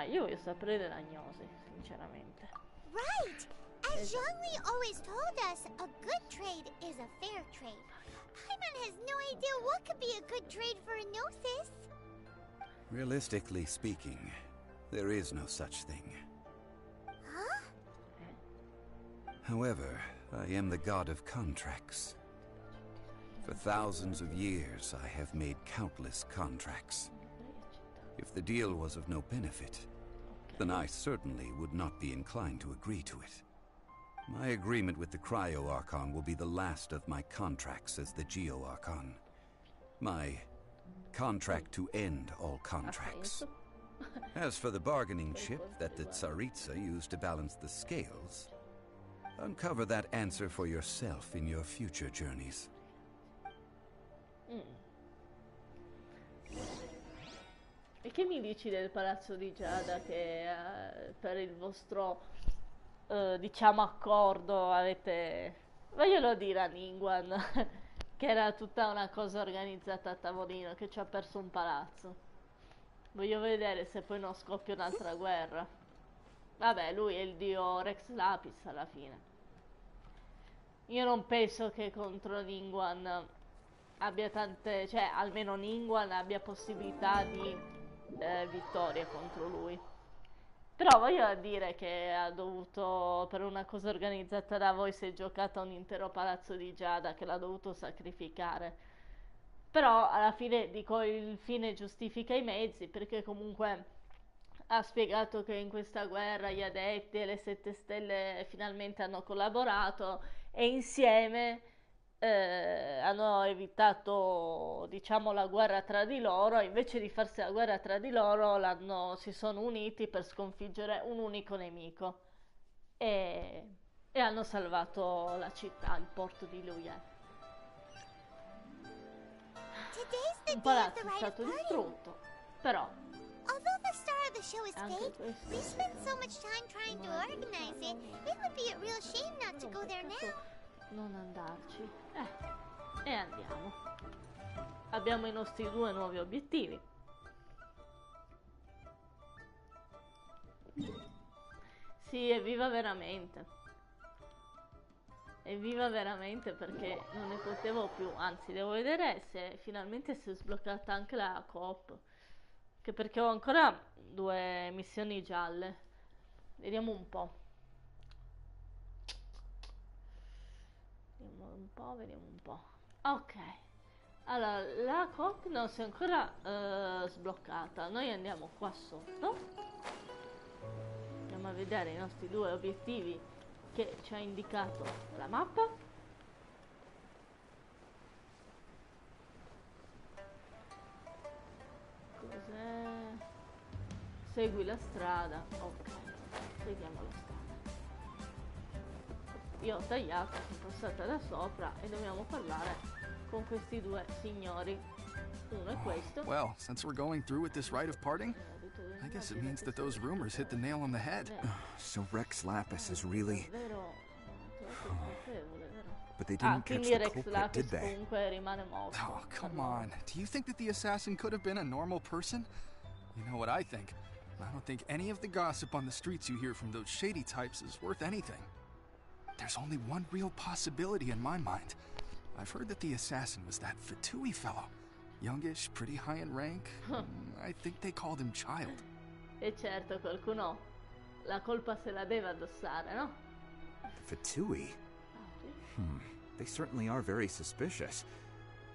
Io voglio sapere dell'agnosi, sinceramente. Right! As Zhongli always told us, a good trade is a fair trade. Paimon has no idea what could be a good trade for a gnosis. Realistically speaking, there is no such thing. Huh? However, I am the god of contracts. For thousands of years, I have made countless contracts. If the deal was of no benefit, then I certainly would not be inclined to agree to it. My agreement with the Cryo-Archon will be the last of my contracts as the Geo-Archon. My contract to end all contracts. As for the bargaining chip that the Tsaritsa used to balance the scales, uncover that answer for yourself in your future journeys. E che mi dici del palazzo di Giada che per il vostro diciamo accordo avete, voglio dire a Ningguang che era tutta una cosa organizzata a tavolino, che ci ha perso un palazzo. Voglio vedere se poi non scoppia un'altra guerra. Vabbè, lui è il dio Rex Lapis alla fine. Io non penso che contro Ningguang abbia tante, cioè almeno Ningguang abbia possibilità di vittoria contro lui. Però voglio dire che ha dovuto, per una cosa organizzata da voi, si è giocato un intero palazzo di Giada che l'ha dovuto sacrificare. Però alla fine dico il fine giustifica i mezzi, perché comunque ha spiegato che in questa guerra gli adepti e le 7 stelle finalmente hanno collaborato e insieme hanno evitato, diciamo, la guerra tra di loro. Invece di farsi la guerra tra di loro si sono uniti per sconfiggere un unico nemico e hanno salvato la città, il porto di Luyan. Un palazzo è stato distrutto, però although the star of the show is fake, we spent so much time trying to organize it, it would be a real shame not to go there now. Non andarci. E andiamo. Abbiamo i nostri 2 nuovi obiettivi. Sì, evviva veramente. Evviva veramente, perché non ne potevo più. Anzi, devo vedere se finalmente si è sbloccata anche la coop. Che perché ho ancora 2 missioni gialle. Vediamo un po'. Vediamo un po'. Ok. Allora, la coop non si è ancora sbloccata. Noi andiamo qua sotto. Andiamo a vedere i nostri 2 obiettivi che ci ha indicato la mappa. Cos'è? Segui la strada. Ok, seguiamo la strada. Io ho tagliato, sono passata da sopra e dobbiamo parlare con questi 2 signori. Uno è questo. Well, since we're going through with this rite of parting, I guess it means that those rumors hit the nail on the head. So Rex Lapis is really... But they didn't catch quindi the Rex culprit, Lapis did they? comunque rimane morto. Oh, come on. Do you think that the assassin could have been a normal person? You know what I think? I don't think any of the gossip on the streets you hear from those shady types is worth anything. There's only one real possibility in my mind. I've heard that the assassin was that Fatui fellow. Youngish, pretty high in rank. I think they called him Child. E certo, qualcuno la colpa se la deve addossare, no? Fatui? They certainly are very suspicious.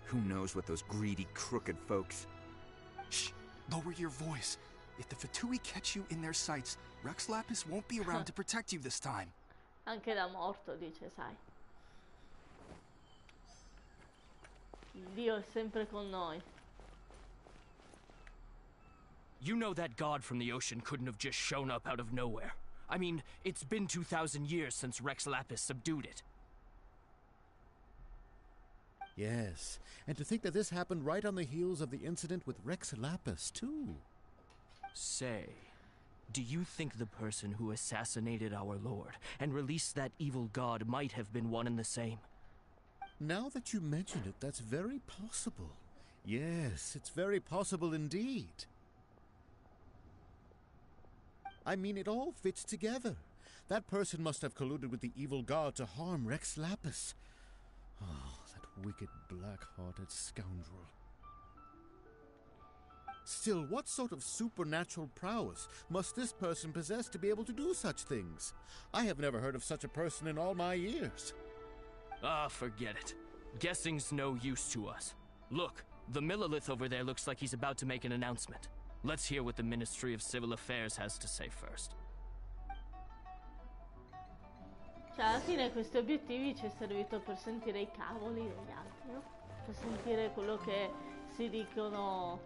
Who knows what those greedy, crooked folks... Shh! Lower your voice. If the Fatui catch you in their sights, Rex Lapis won't be around to protect you this time. Anche da morto, dice, sai. Dio è sempre con noi. You know that god from the ocean couldn't have just shown up out of nowhere. I mean, it's been 2,000 years since Rex Lapis subdued it. Yes, and to think that this happened right on the heels of the incident with Rex Lapis, too. Say, do you think the person who assassinated our lord and released that evil god might have been one and the same? Now that you mention it, that's very possible. Yes, it's very possible indeed. I mean, it all fits together. That person must have colluded with the evil god to harm Rex Lapis. Oh, that wicked, black-hearted scoundrel. Still, what sort of supernatural prowess must this person possess to be able to do such things? I have never heard of such a person in all my years. Ah, forget it. Guessing's no use to us. Look, the Millelith over there looks like he's about to make an announcement. Let's hear what the Ministry of Civil Affairs has to say first. Cioè, alla fine questi obiettivi ci è servito per sentire i cavoli degli altri, no? Per sentire quello che si dicono,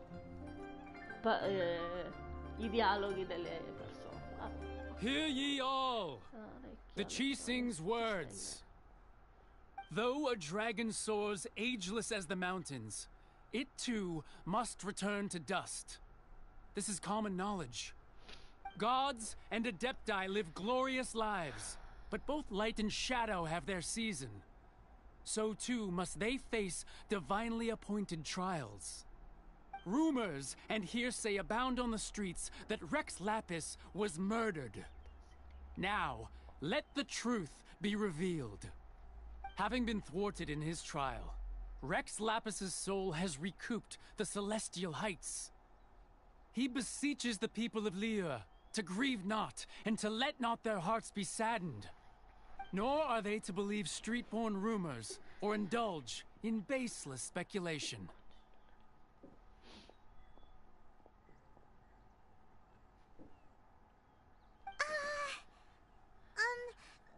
i dialoghi delle persone. Vabbè. Hear ye all! The Chi sings words. Though a dragon soars ageless as the mountains, it too must return to dust. This is common knowledge. Gods and Adepti live glorious lives, but both light and shadow have their season. So too must they face divinely appointed trials. Rumors and hearsay abound on the streets that Rex Lapis was murdered. Now, let the truth be revealed. Having been thwarted in his trial, Rex Lapis's soul has recouped the celestial heights. He beseeches the people of Liyue to grieve not and to let not their hearts be saddened. Nor are they to believe street-born rumors or indulge in baseless speculation.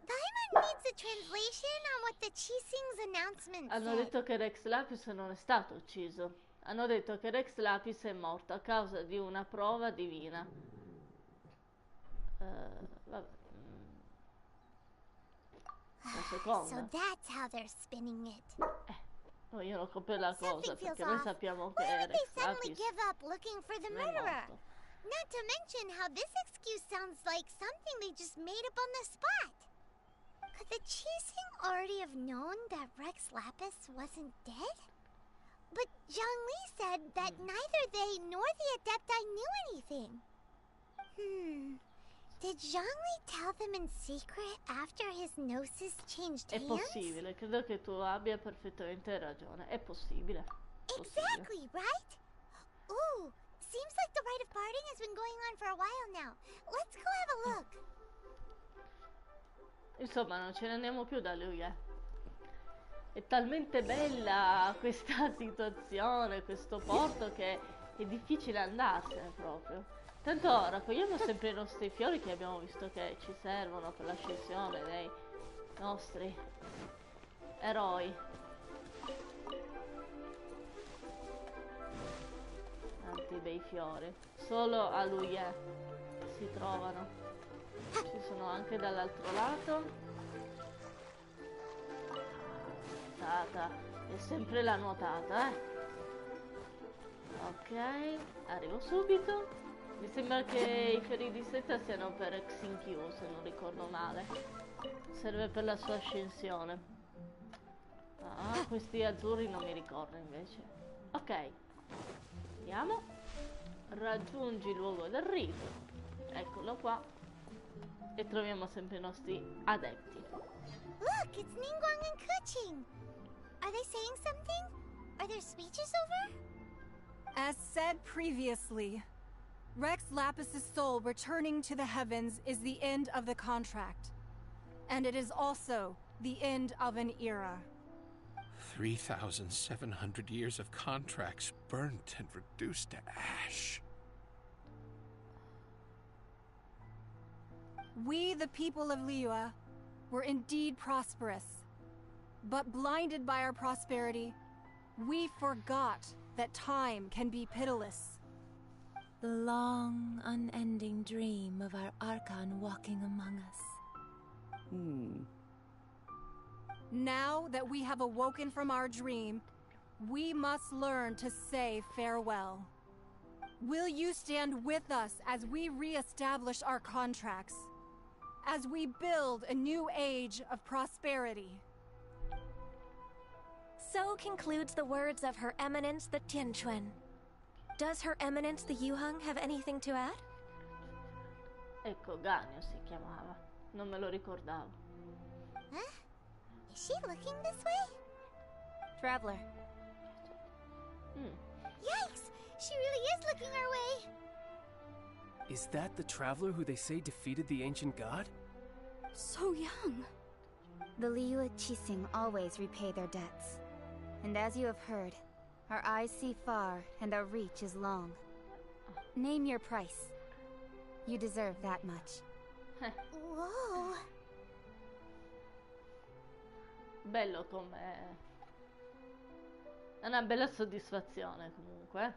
Paimon needs a translation on what the Chi-Sing's announcement Hanno said. detto che Rex Lapis non è stato ucciso. Hanno detto che Rex Lapis è morto a causa di una prova divina. Vabbè. La seconda. So that's how they're spinning it. No, io non compro la cosa Something feels perché noi off. sappiamo che Why would they Rex suddenly Lapis give up looking for the non è murderer? morto. Not to mention how this excuse sounds like something they just made up on the spot. Could the Chi-Sing already have known that Rex Lapis wasn't dead? But Zhongli said that neither they nor the Adepti knew anything. Did Zhongli tell them in secret after his gnosis changed È hands? possibile, credo che tu abbia perfettamente ragione. È possibile. Exactly, right? Ooh, seems like the rite of parting has been going on for a while now. Let's go have a look. Insomma, non ce ne andiamo più da lui, È talmente bella questa situazione, questo porto, che è difficile andarsene proprio. Tanto raccogliamo sempre i nostri fiori che abbiamo visto che ci servono per l'ascensione dei nostri eroi. Tanti bei fiori. Solo a lui si trovano. Ci sono anche dall'altro lato. Nuotata. È sempre la nuotata, Ok, arrivo subito. Mi sembra che i fiori di seta siano per Xinkyu, se non ricordo male. Serve per la sua ascensione. Ah, questi azzurri non mi ricordo invece. Ok, andiamo. Raggiungi il luogo del rito. Eccolo qua. E troviamo sempre i nostri adepti. Look, it's Ningguang and Keqing. Are they saying something? Are there speeches over? As said previously, Rex Lapis's soul returning to the heavens is the end of the contract. And it is also the end of an era. 3,700 years of contracts burnt and reduced to ash. We, the people of Liyue, were indeed prosperous. But blinded by our prosperity, we forgot that time can be pitiless. The long, unending dream of our Archon walking among us. Now that we have awoken from our dream, we must learn to say farewell. Will you stand with us as we re-establish our contracts? As we build a new age of prosperity? So concludes the words of Her Eminence the Tianquan. Does Her Eminence the Yuheng have anything to add? Ecco, Ganyo si chiamava. Non me lo ricordavo. Huh? Is she looking this way? Traveler. Yikes! She really is looking our way! Is that the traveler who they say defeated the ancient god? So young. The Liyue Qixing always repay their debts. And as you have heard, our eyes see far and our reach is long. Name your price. You deserve that much. Whoa! Bello come... È una bella soddisfazione comunque.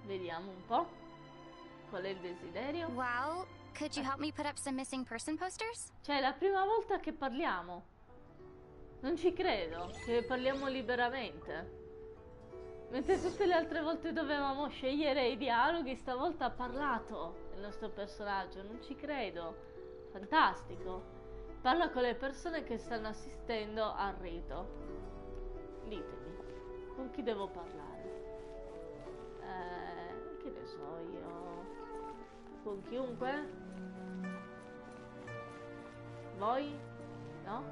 Vediamo un po'. Qual è il desiderio? Wow, could you help me put up some missing person posters? Cioè, è la prima volta che parliamo. Non ci credo, che parliamo liberamente. Mentre tutte le altre volte dovevamo scegliere i dialoghi, stavolta ha parlato il nostro personaggio. Non ci credo. Fantastico. Parla con le persone che stanno assistendo al rito. Ditemi, con chi devo parlare? Che ne so io? Con chiunque? Voi? No?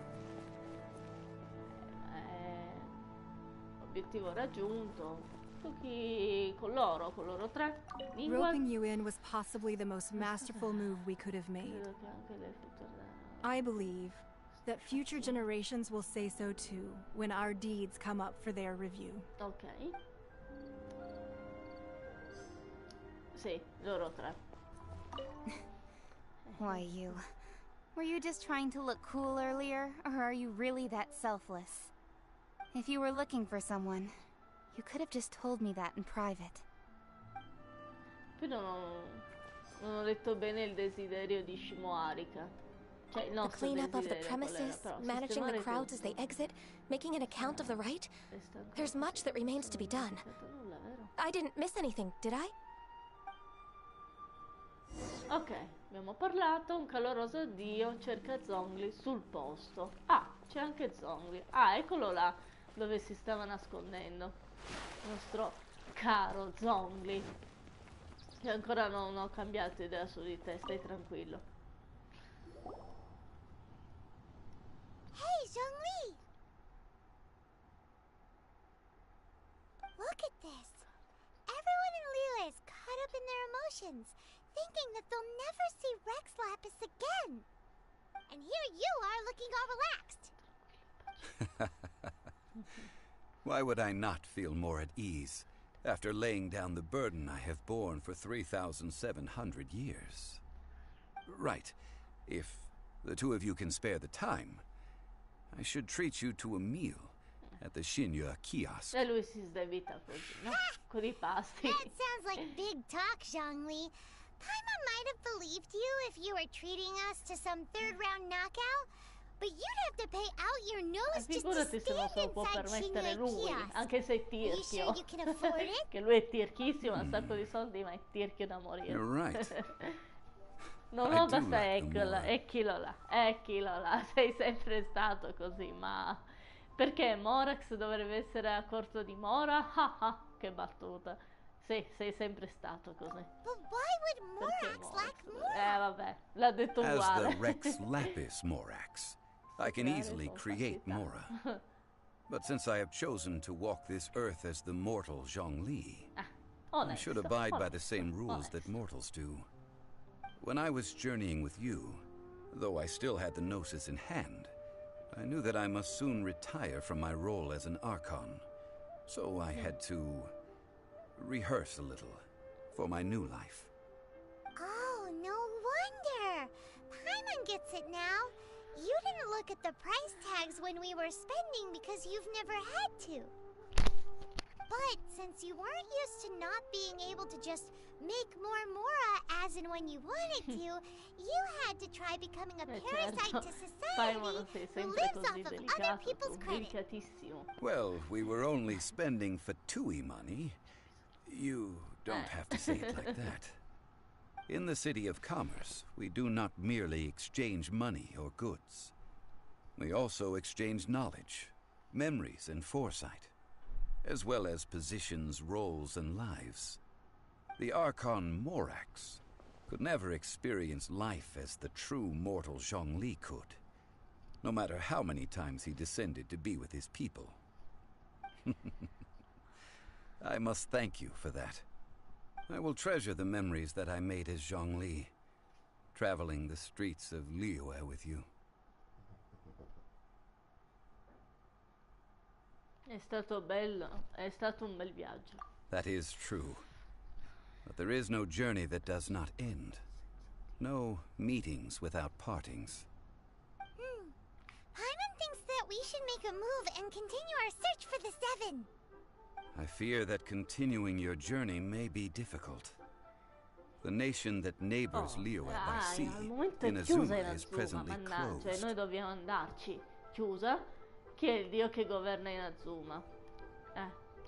Obiettivo raggiunto. Con loro tre. Roping you in was possibly the most masterful move we could have made. I believe that future generations will say so too when our deeds come up for their review. Ok. Sì, loro tre. Why you? Were you just trying to look cool earlier, or are you really that selfless? If you were looking for someone, you could have just told me that in private. Poi non ho letto bene il desiderio di Shimoarika. Cioè, il The nostro cleanup of the desiderio, premises, però, managing the sistemare crowds as tutto. they exit, making an account of the rite. There's much that remains to be done. I didn't miss anything, did I? Ok, abbiamo parlato, un caloroso addio, cerca Zhongli sul posto. Ah, c'è anche Zhongli. Ah, eccolo là, dove si stava nascondendo. Il nostro caro Zhongli. Che ancora non ho cambiato idea su di te, stai tranquillo. Hey, Zhongli! Look at this. Everyone in Liyue is caught up in their emotions, thinking that they'll never see Rex Lapis again. And here you are looking all relaxed. Why would I not feel more at ease after laying down the burden I have borne for 3,700 years? Right. If the two of you can spare the time, I should treat you to a meal at the Shinya kiosk. E lui si sdebita così, no? Con I pasti. That sounds like big talk, Zhongli. Paimon might have believed you if you were treating us to some third-round knockout, but you'd have to pay out your nose just to Figurati se non stand se lo può inside permettere Shinya lui, kiosk. anche se è Are you tirchio. sure you can afford it? Che lui è tirchissimo, ha un sacco di soldi, ma è tirchio da morire. You're right. Non I lo do basta, like them more. eccolo là, sei sempre stato così, ma perché Morax dovrebbe essere a corto di mora? Ah ah, che battuta. Sì, sei sempre stato così. But why would Morax lack more? Vabbè, l'ha detto As uguale. the Rex Lapis Morax, I can easily create Mora. But since I have chosen to walk this earth as the mortal Zhongli, I should abide by the same rules that mortals do. When I was journeying with you, though I still had the Gnosis in hand, I knew that I must soon retire from my role as an Archon. So I had to rehearse a little for my new life. Oh, no wonder. Paimon gets it now. You didn't look at the price tags when we were spending because you've never had to. But since you weren't used to not being able to just make more Mora as and when you wanted to, you had to try becoming a parasite to society who lives off of other people's credit. Well, we were only spending Fatui money. You don't have to say it like that. In the City of Commerce, we do not merely exchange money or goods. We also exchange knowledge, memories, and foresight, as well as positions, roles, and lives. The Archon Morax could never experience life as the true mortal Zhongli could. no matter how many times he descended to be with his people. I must thank you for that. I will treasure the memories that I made as Zhongli, traveling the streets of Liyue with you. È stato bello, è stato un bel viaggio. That is true. But there is no journey that does not end. No meetings without partings. Paimon thinks that we should make a move and continue our search for the Seven. I fear that continuing your journey may be difficult. The nation that neighbors Liyue by sea, al momento è chiusa Inazuma, is Inazuma, presently mannaggia, closed. noi dobbiamo andarci. Chiusa? Chi è il dio che governa Inazuma?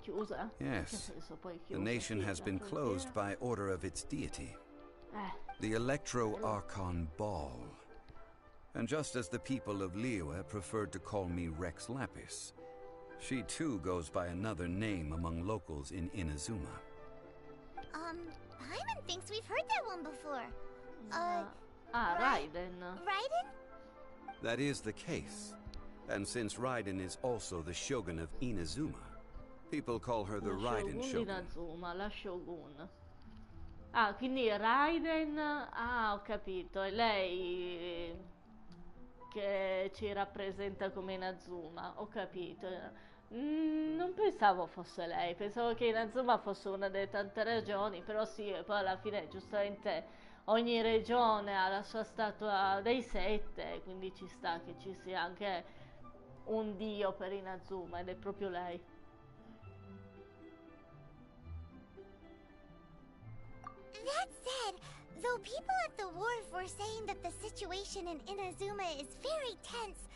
Chiusa? Che Yes, senso poi the chiusa? nation Sì, has la been frontiera. closed by order of its deity, the Electro-Archon Ball. And just as the people of Liyue preferred to call me Rex Lapis, she too goes by another name among locals in Inazuma. Paimon thinks we've heard that one before. Raiden. Raiden? That is the case. And since Raiden is also the shogun of Inazuma, people call her the Raiden Shogun di shogun. Inazuma, la Shogun. Quindi Raiden, ho capito, è lei che ci rappresenta come Inazuma, ho capito. Non pensavo fosse lei, pensavo che Inazuma fosse una delle tante regioni, però sì, e poi alla fine giustamente ogni regione ha la sua statua dei sette, quindi ci sta che ci sia anche un dio per Inazuma ed è proprio lei. That said, though people at the wharf were saying that the situation in Inazuma is very tense,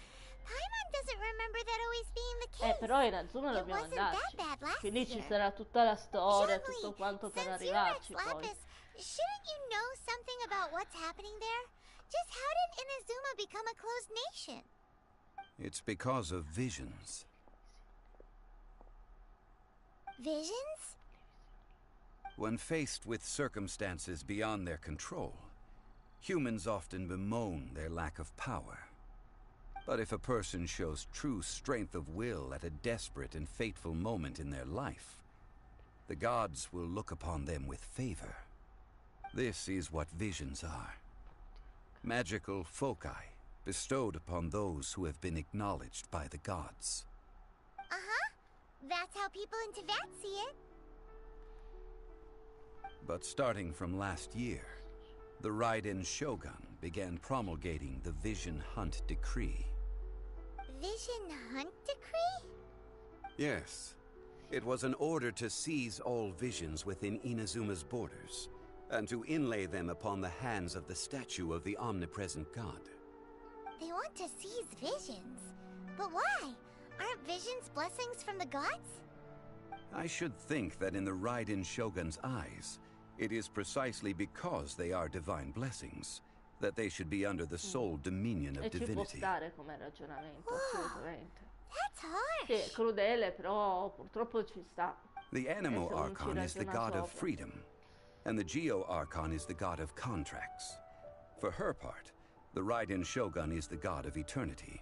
Paimon doesn't remember that always being the case. Però Inazuma dobbiamo andarci. Quindi ci sarà tutta la storia, tutto quanto per arrivarci poi. Lapis, shouldn't you know something about what's happening there? Just how did Inazuma become a closed nation? It's because of visions. Visions? When faced with circumstances beyond their control, humans often bemoan their lack of power. But if a person shows true strength of will at a desperate and fateful moment in their life, the gods will look upon them with favor. This is what visions are. Magical foci bestowed upon those who have been acknowledged by the gods. That's how people in Teyvat see it. But starting from last year, the Raiden Shogun began promulgating the Vision Hunt Decree. Vision Hunt Decree? Yes. It was an order to seize all visions within Inazuma's borders, and to inlay them upon the hands of the statue of the omnipresent god. They want to seize visions. But why? Aren't visions blessings from the gods? I should think that in the Raiden Shogun's eyes, it is precisely because they are divine blessings that they should be under the sole dominion of E ci può divinity. stare come ragionamento, assolutamente. That's harsh. Sì, è crudele, però purtroppo ci sta. The Animo Se non ci Archon is the ragiona god of sopra. freedom, and the Geo Archon is the god of contracts. For her part, the Raiden Shogun is the god of eternity.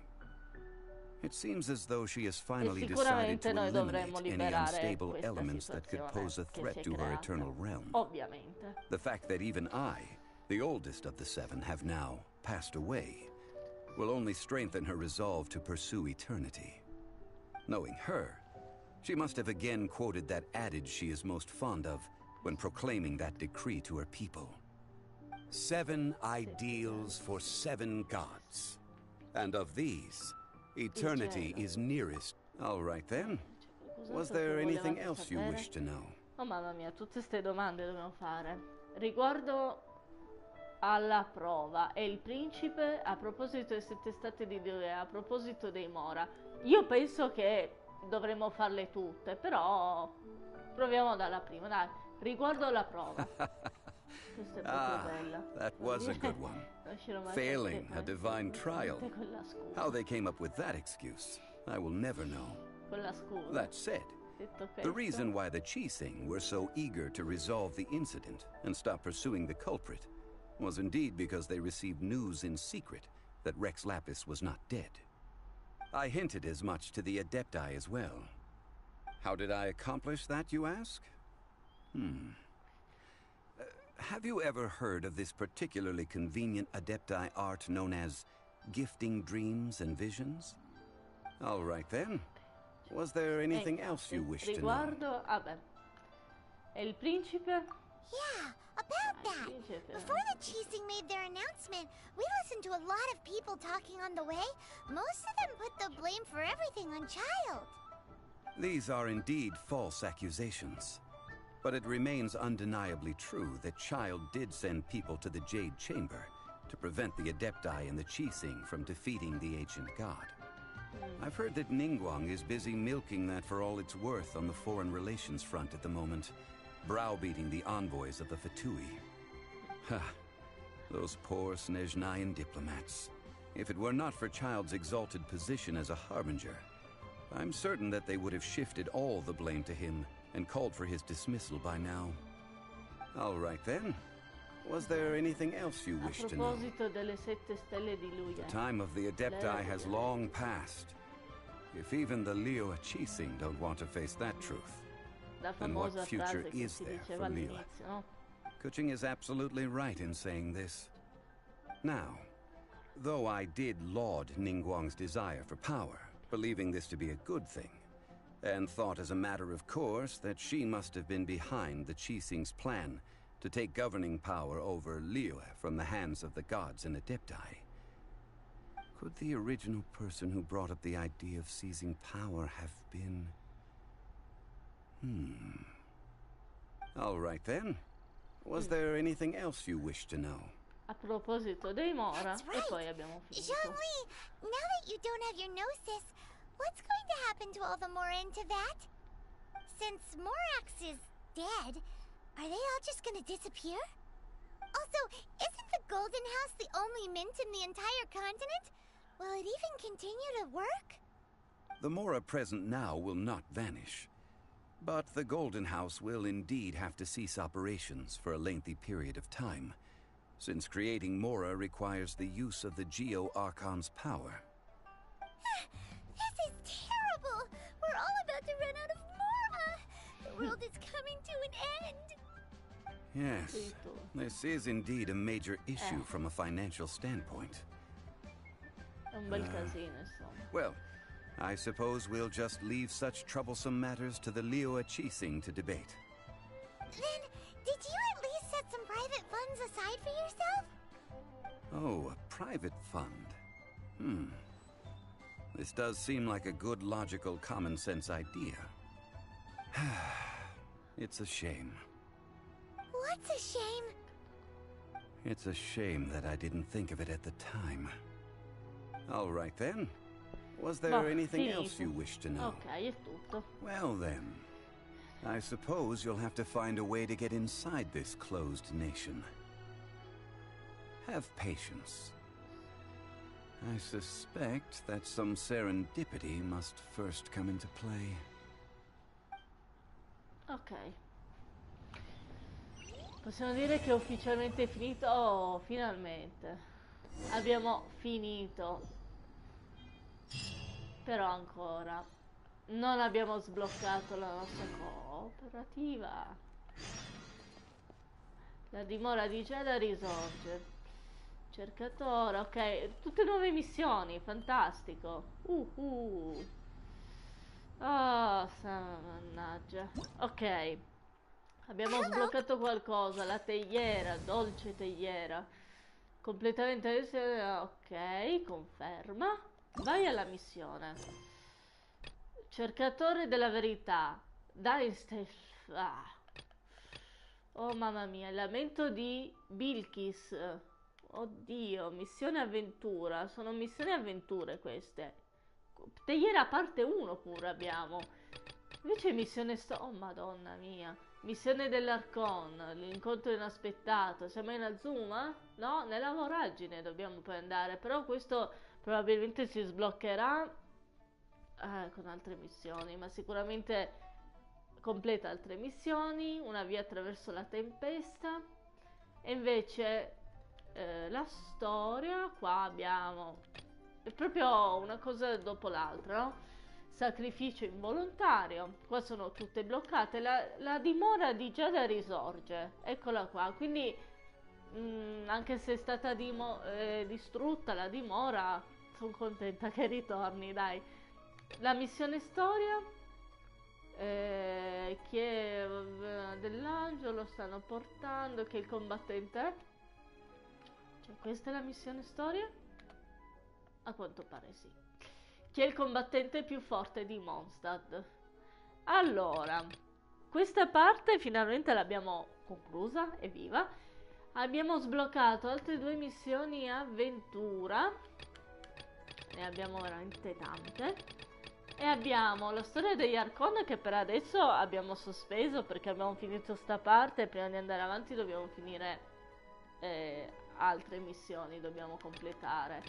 It seems as though she has finally decided to sicuramente noi eliminate dovremmo any liberare unstable questa elements that could situazione pose a che threat si è to her creata. eternal realm. Ovviamente. The fact that even I, the oldest of the seven, have now passed away, will only strengthen her resolve to pursue eternity. Knowing her, she must have again quoted that adage she is most fond of when proclaiming that decree to her people. 7 ideals for 7 gods. And of these, eternity is nearest. All right then. Was there anything else you wish to know? Oh mamma mia, tutte queste domande dobbiamo fare. Riguardo alla prova e il principe, a proposito dei 7 stati di Dio e a proposito dei Mora, io penso che dovremmo farle tutte, però proviamo dalla prima, dai. Riguardo alla prova. Questa è proprio bella. That was a good one. Failing a divine trial. How they came up with that excuse, I will never know. Quella scusa. That said, the reason why the Qixing were so eager to resolve the incident and stop pursuing the culprit was indeed because they received news in secret that Rex Lapis was not dead. I hinted as much to the Adepti as well. How did I accomplish that, you ask? Have you ever heard of this particularly convenient Adepti art known as gifting dreams and visions? All right then. Was there anything else you wished to know? Riguardo, vabbè. E il principe? Yeah, about that. Before the Qixing made their announcement, we listened to a lot of people talking on the way. Most of them put the blame for everything on Child. These are indeed false accusations. But it remains undeniably true that Child did send people to the Jade Chamber to prevent the Adepti and the Qixing from defeating the ancient god. I've heard that Ningguang is busy milking that for all it's worth on the foreign relations front at the moment, browbeating the envoys of the Fatui. Ha! Those poor Snezhnayan diplomats. If it were not for Child's exalted position as a harbinger, I'm certain that they would have shifted all the blame to him and called for his dismissal by now. All right then. Was there anything else you wish to know? Delle 7 stelle di Luya. The time of the Adepti has long passed. If even the Liyue Qixing don't want to face that truth, then what future is there for Liyue? No? Kuching is absolutely right in saying this. Now, though I did laud Ningguang's desire for power, believing this to be a good thing, and thought as a matter of course that she must have been behind the Qixing's plan to take governing power over Liyue from the hands of the gods and Adepti. Could the original person who brought up the idea of seizing power have been... All right then. Was there anything else you wish to know? A proposito dei Mora, That's right. E poi abbiamo finito. Zhongli, now that you don't have your gnosis, what's going to happen to all the Mora in Teyvat? Since Morax is dead, are they all just gonna disappear? Also, isn't the Golden House the only mint in the entire continent? Will it even continue to work? The Mora present now will not vanish. But the Golden House will indeed have to cease operations for a lengthy period of time, since creating Mora requires the use of the Geo-Archon's power. This is terrible! We're all about to run out of Mora! The world is coming to an end! Yes, this is indeed a major issue from a financial standpoint. Un bel casino, insomma. Well, I suppose we'll just leave such troublesome matters to the Liyue Qixing to debate. Then, did you at least set some private funds aside for yourself? Oh, a private fund. This does seem like a good, logical, common-sense idea. It's a shame. What's a shame? It's a shame that I didn't think of it at the time. All right then. Was there anything else you wish to know? Ok, è tutto. Well then, I suppose you'll have to find a way to get inside this closed nation. Have patience. I suspect that some serendipity must first come into play. Ok. Possiamo dire che è ufficialmente finito. Oh, finalmente. Abbiamo finito. Però ancora non abbiamo sbloccato la nostra cooperativa. La dimora di Jedi risorge. Cercatore, ok, tutte nuove missioni, fantastico. Oh, mannaggia. Ok, abbiamo sbloccato qualcosa, la teiera, dolce teiera. Completamente... Ok, conferma. Vai alla missione. Cercatore della verità. Dai, oh mamma mia, il lamento di Bilkis. Oddio, missione avventura. Sono missioni avventure queste. Teiera parte 1 pure abbiamo. Invece missione oh madonna mia. Missione dell'Arcon. L'incontro inaspettato. Siamo in Azuma? No, nella voragine dobbiamo poi andare. Però questo probabilmente si sbloccherà con altre missioni. Ma sicuramente completa altre missioni. Una via attraverso la tempesta. E invece... la storia, qua abbiamo è proprio una cosa dopo l'altra, no? Sacrificio involontario, qua sono tutte bloccate, la dimora di Giada risorge, eccola qua, quindi anche se è stata distrutta la dimora, sono contenta che ritorni, dai. La missione storia, chi è dell'angelo, stanno portando, che il combattente è? Cioè, questa è la missione storia? A quanto pare sì. Chi è il combattente più forte di Mondstadt? Allora, questa parte finalmente l'abbiamo conclusa, evviva. Abbiamo sbloccato altre 2 missioni avventura, ne abbiamo veramente tante, e abbiamo la storia degli Archon che per adesso abbiamo sospeso perché abbiamo finito sta parte e prima di andare avanti dobbiamo finire altre missioni, dobbiamo completare,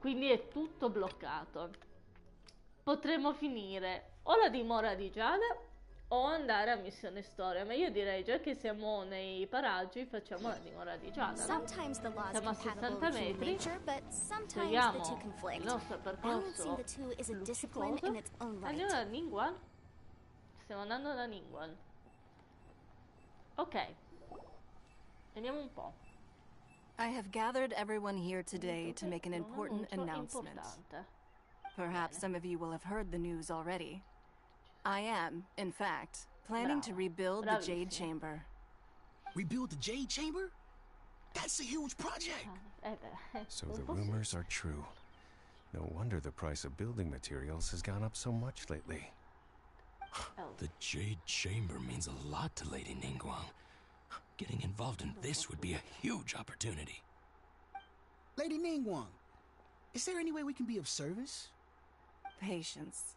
quindi è tutto bloccato. Potremmo finire o la dimora di Giada o andare a missione storia, ma io direi, già che siamo nei paraggi, facciamo la dimora di Giada, no? Siamo a 60 metri, seguiamo il nostro percorso luccicoso. Andiamo da Ningguang? Stiamo andando da Ningguang. Ok, vediamo un po'. I have gathered everyone here today to make an important announcement. Perhaps some of you will have heard the news already. I am, in fact, planning to rebuild the Jade Chamber. Rebuild the Jade Chamber? That's a huge project! So the rumors are true. No wonder the price of building materials has gone up so much lately. The Jade Chamber means a lot to Lady Ningguang. Getting involved in this would be a huge opportunity. Lady Ningguang, is there any way we can be of service? Patience.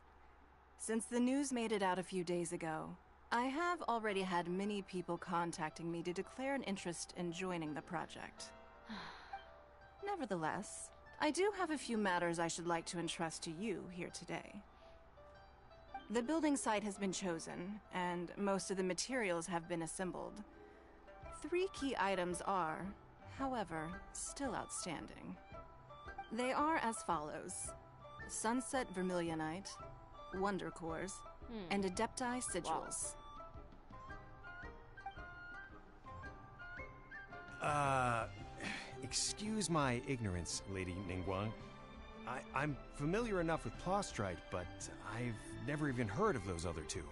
Since the news made it out a few days ago, I have already had many people contacting me to declare an interest in joining the project. Nevertheless, I do have a few matters I should like to entrust to you here today. The building site has been chosen, and most of the materials have been assembled. 3 key items are, however, still outstanding. They are as follows: Sunset Vermilionite, Wonder Cores, and Adepti Sigils. Excuse my ignorance, Lady Ningguang. I'm familiar enough with Plostrite, but I've never even heard of those other 2.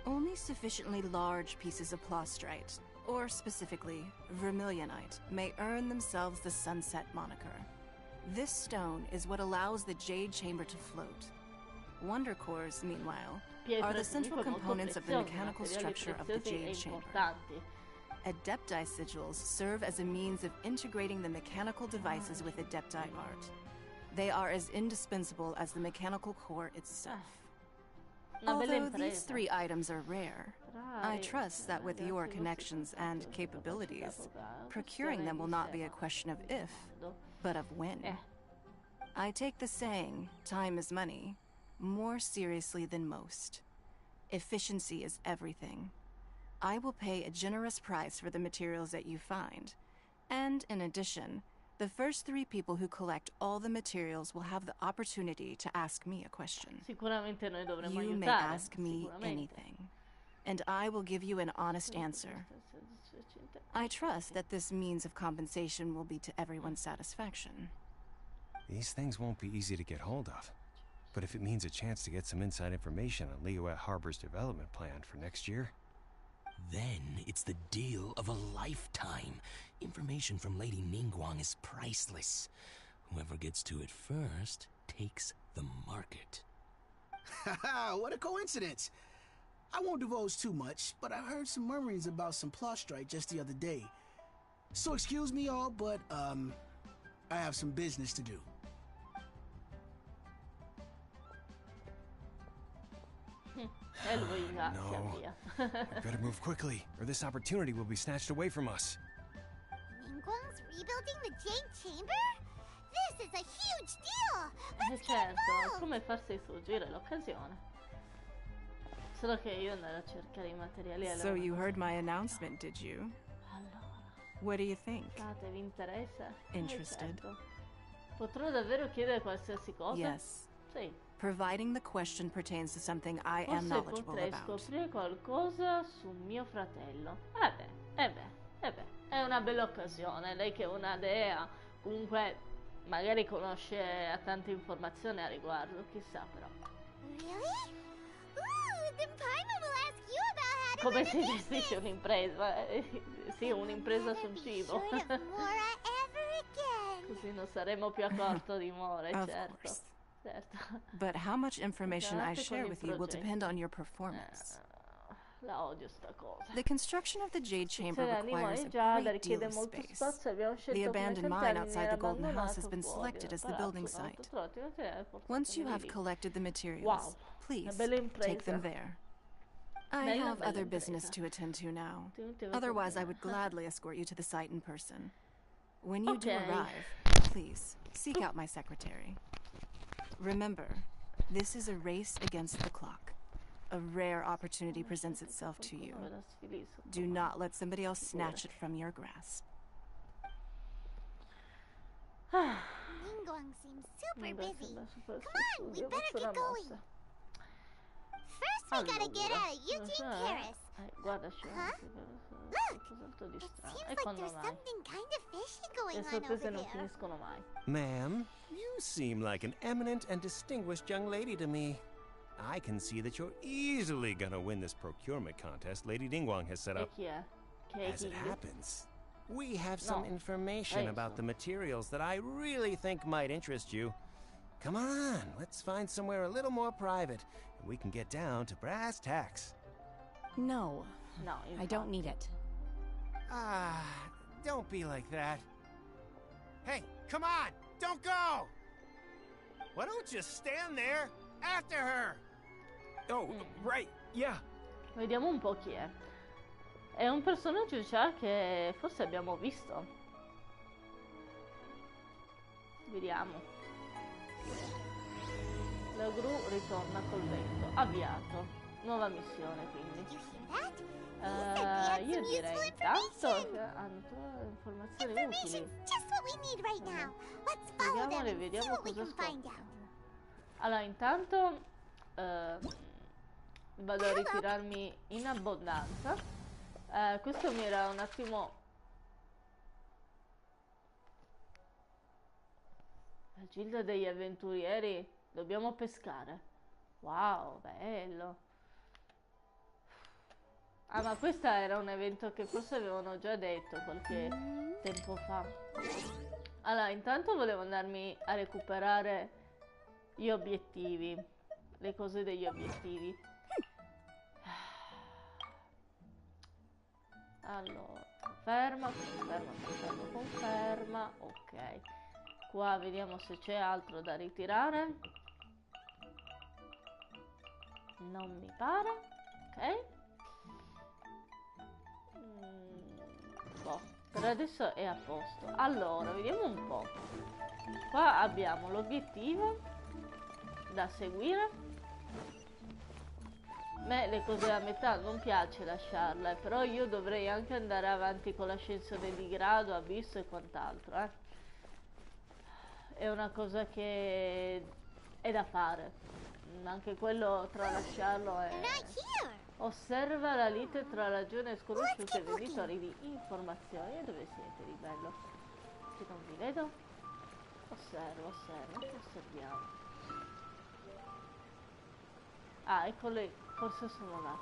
Only sufficiently large pieces of Plostrite, or specifically Vermilionite, may earn themselves the Sunset moniker. This stone is what allows the Jade Chamber to float. Wonder Cores, meanwhile, are the central components of the mechanical structure of the Jade Chamber. Adepti Sigils serve as a means of integrating the mechanical devices with Adepti art. They are as indispensable as the mechanical core itself. Although these 3 items are rare, I trust that with your connections and capabilities, procuring them will not be a question of if, but of when. I take the saying, time is money, more seriously than most. Efficiency is everything. I will pay a generous price for the materials that you find, and in addition, the first 3 people who collect all the materials will have the opportunity to ask me a question. Sicuramente noi dovremmo You may ask me anything, and I will give you an honest answer. I trust that this means of compensation will be to everyone's satisfaction. These things won't be easy to get hold of. But if it means a chance to get some inside information on Liyue Harbor's development plan for next year... Then it's the deal of a lifetime. Information from Lady Ningguang is priceless. Whoever gets to it first takes the market. Haha, what a coincidence! I won't divulge too much, but I heard some murmurings about some Plostrite just the other day. So excuse me all, but I have some business to do. No. We better move quickly, or this opportunity will be snatched away from us. Ningguang's rebuilding the Jade Chamber? This is a huge deal! Let's get Certo, involved! come farsi sfuggire l'occasione. Solo che io andare a cercare I materiali So you heard my announcement, did you? What do you think? Vi interessa? Interested? Certo. Potrò davvero chiedere qualsiasi cosa? Yes. Sì. Providing the question pertains to something I am Forse knowledgeable potrei about. scoprire qualcosa su mio fratello. È una bella occasione. Lei che è una dea, comunque magari conosce a tante informazioni a riguardo, chissà però. Really? Ooh, then Paimon will ask you about how to Come si gestisce un'impresa? Sì, un'impresa sul cibo. Così non saremo più a corto di more, certo. Certo. But how much information I share with you will depend on your performance. La odio sta cosa. The construction of the Jade Chamber requires a great deal of space. The abandoned mine outside the Golden House has been selected as the building site. Once you have collected the materials, please take them there. I have other business to attend to now. Otherwise, I would gladly escort you to the site in person. When you do arrive, please seek out my secretary. Remember, this is a race against the clock. A rare opportunity presents itself to you. Do not let somebody else snatch it from your grasp. Ningguang seems super busy. Come on, we better get going. First, we gotta get out of Eugene Paris. Guarda, Huh? Look, it seems like there's something kind of fishy going Le on over sorprese non there. finiscono mai. Ma'am, you seem like an eminent and distinguished young lady to me. I can see that you're easily gonna win this procurement contest Lady Ningguang has set up. As it happens, we have some information about the materials that I really think might interest you. Come on, let's find somewhere a little more private, and we can get down to brass tacks. No. No, I don't need it. Ah, don't be like that. Hey, come on, don't go! Why don't you stand there after her? Oh, right, yeah. Vediamo un po' chi è. È un personaggio già che forse abbiamo visto. Vediamo. La gru ritorna col vento. Avviato. Nuova missione, quindi. Io direi intanto hanno informazioni utili. Spieghiamole e vediamo cosa scoprono. Allora, intanto vado a ritirarmi in abbondanza. Questo mi era un attimo... La gilda degli avventurieri. Dobbiamo pescare. Wow, bello. Ah, ma questo era un evento che forse avevano già detto qualche tempo fa. Allora, intanto volevo andarmi a recuperare gli obiettivi. Le cose degli obiettivi. Allora, conferma. Ok. Qua vediamo se c'è altro da ritirare. Non mi pare. Ok. Boh, per adesso è a posto. Allora, vediamo un po'. Qua abbiamo l'obiettivo da seguire. A me le cose a metà non piace lasciarle, però io dovrei anche andare avanti con l'ascensione di grado, abisso e quant'altro, È una cosa che è da fare. Anche quello tralasciarlo è... Osserva la lite tra ragione sconosciute e venditori di informazioni. E dove siete di bello? Che non vi vedo? Osserviamo. Ah, eccole, forse sono là.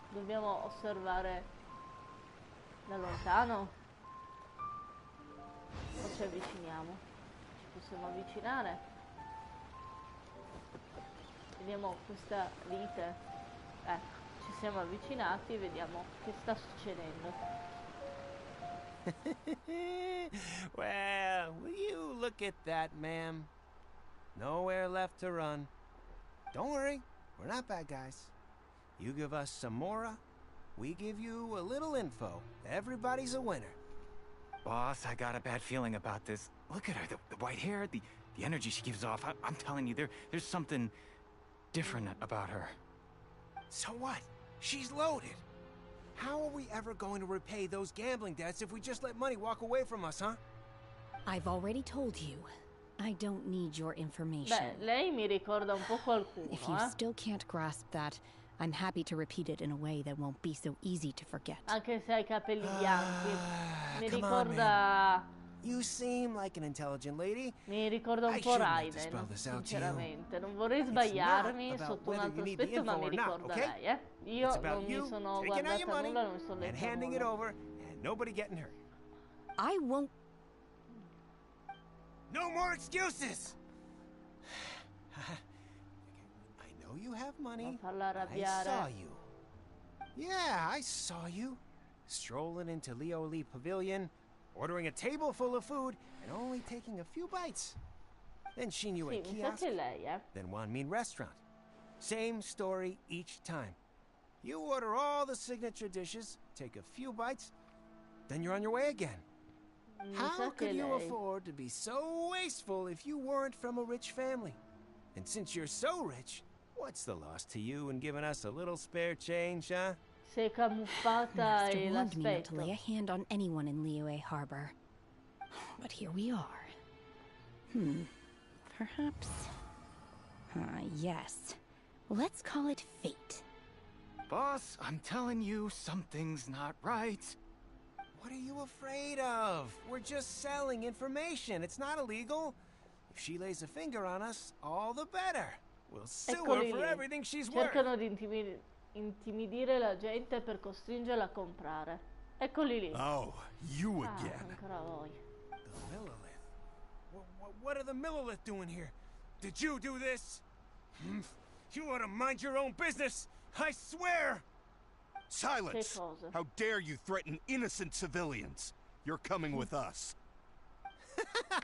Dobbiamo osservare da lontano? O ci avviciniamo? Ci possiamo avvicinare? Vediamo questa lite. Ecco, ci siamo avvicinati, vediamo che sta succedendo. Well, will you look at that, ma'am? Nowhere left to run. Don't worry, we're not bad guys. You give us some mora, we give you a little info. Everybody's a winner. Boss, I got a bad feeling about this. Look at her, the white hair, the energy she gives off. I'm telling you, there's something different about her. So what? She's loaded. How are we ever going to repay those gambling debts if we just let money walk away from us, huh? I've already told you. I don't need your information. Beh, lei mi ricorda un po' qualcuno, If you still can't grasp that, I'm happy to repeat it in a way that won't be so easy to forget. Anche se ha i capelli bianchi. Mi Come on, ricorda... You seem like an intelligent lady. Mi ricorda un po' Raiden, sinceramente. Non vorrei sbagliarmi sotto un altro aspetto, ma mi ricorda lei, eh. Io non mi sono guardata nulla, non mi sono letta nulla. Nobody getting hurt. I won't. No more excuses. I know you have money. I saw you. Yeah, I saw you. Strolling into Leo Lee Pavilion, ordering a table full of food, and only taking a few bites. Then Shinyu kiosk. Then Wanmin restaurant. Same story each time. You order all the signature dishes, take a few bites, then you're on your way again. How could you afford to be so wasteful if you weren't from a rich family? And since you're so rich, what's the loss to you in giving us a little spare change, huh? Sei camuffata e warned me not to l'aspetto. lay a hand on anyone in Liyue Harbor. But here we are. Perhaps... yes. Let's call it fate. Boss, I'm telling you, something's not right. What are you afraid of? We're just selling information. It's not illegal. If she lays a finger on us, all the better. We'll sue her for everything she's worth. Cercano di intimidire la gente per costringerla a comprare. Eccoli lì. Oh, you again. Ancora voi. The Millilith. What are the Millilith doing here? Did you do this? You ought to mind your own business. I swear. Silence! How dare you threaten innocent civilians? You're coming with us.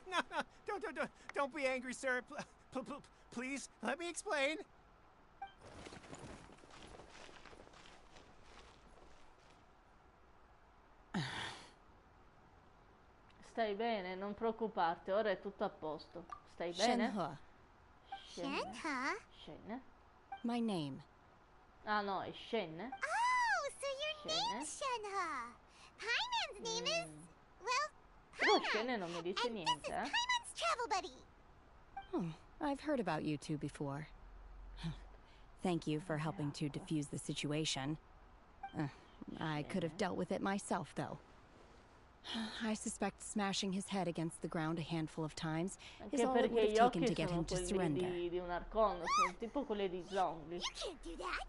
No, don't be angry, sir. Please, let me explain. Stai bene, non preoccuparti, ora è tutto a posto. Stai bene? Shenhe? Shen? My name. Ah no, è Shen? Oh, so your name's Shenhe. Paimon's name is... well, Shen non mi dice niente, eh? Paimon's travel buddy. I've heard about you two before. Thank you for helping to defuse the situation. I could have dealt with it myself, though. I suspect smashing his head against the ground a handful of times is all it would have taken to get him to surrender. Di un arcono, sono tipo quelli di Zhongli. You can't do that.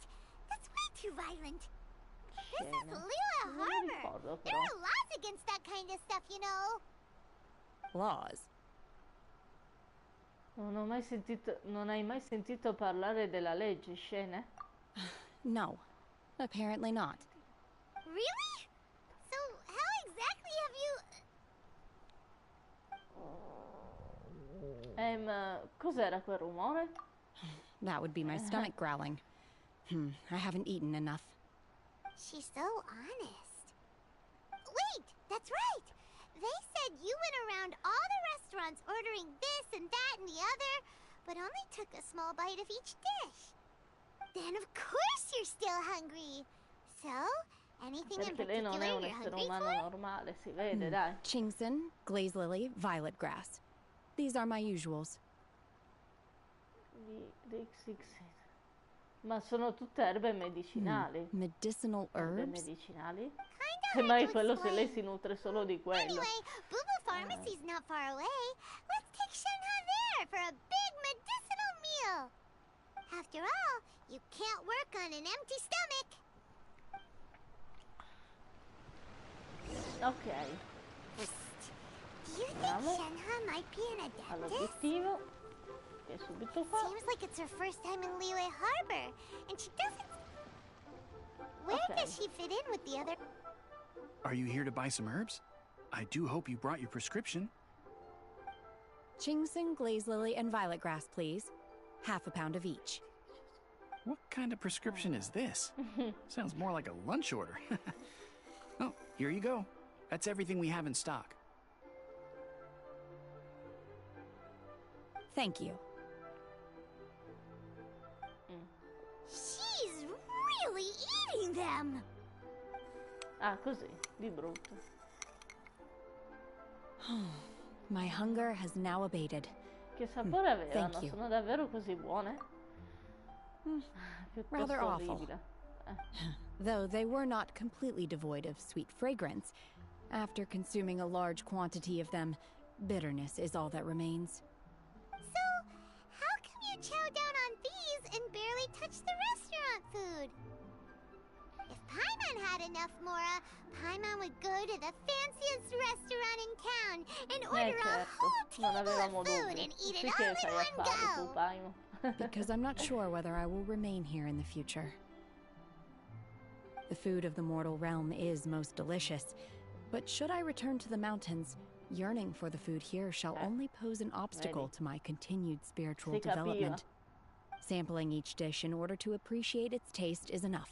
That's way too violent. This is Liyue Harbor. There are laws against that kind of stuff, you know. Laws? Non hai mai sentito parlare della legge, Shene? No, apparently not. Really? So, how exactly have you... Cos'era quel rumore? That would be my stomach growling. I haven't eaten enough. She's so honest. Wait, that's right. They said you went around all the restaurants ordering this and that and the other, but only took a small bite of each dish. Then of course you're still hungry. So, anything in particular non è un you're essere hungry umano for? normale, si vede, dai. Chingson, glaze lily, violet grass. These are my usuals. Ma sono tutte erbe medicinali. Medicinal herbs? Erbe medicinali? Semmai quello se lei si nutre solo di quello. Anyway, Bubu Pharmacy's not far away. Let's take Shenhe there for a big medicinal meal. After all, you can't work on an empty stomach. Ok. Do you think Shenhe might be an adeptus? All'obiettivo. Che subito fa. Seems like it's her first time in Liyue Harbor, and she doesn't... Where does she fit in with the other... Are you here to buy some herbs? I do hope you brought your prescription. Chingson, glaze lily, and violet grass, please. Half a pound of each. What kind of prescription is this? Sounds more like a lunch order. Oh, here you go. That's everything we have in stock. Thank you. She's really eating them! Ah, così, di brutto. My hunger has now abated. Che sapore avevano? Thank you. Sono davvero così buone? Rather Piuttosto awful. orribile. Though they were not completely devoid of sweet fragrance. After consuming a large quantity of them, bitterness is all that remains. So, how come you chow down on these and barely touch the restaurant food? If Paimon had enough Mora, Paimon would go to the fanciest restaurant in town and order a whole table of food and eat it all in one go. Because I'm not sure whether I will remain here in the future. The food of the mortal realm is most delicious, but should I return to the mountains, yearning for the food here shall only pose an obstacle to my continued spiritual development. Sampling each dish in order to appreciate its taste is enough.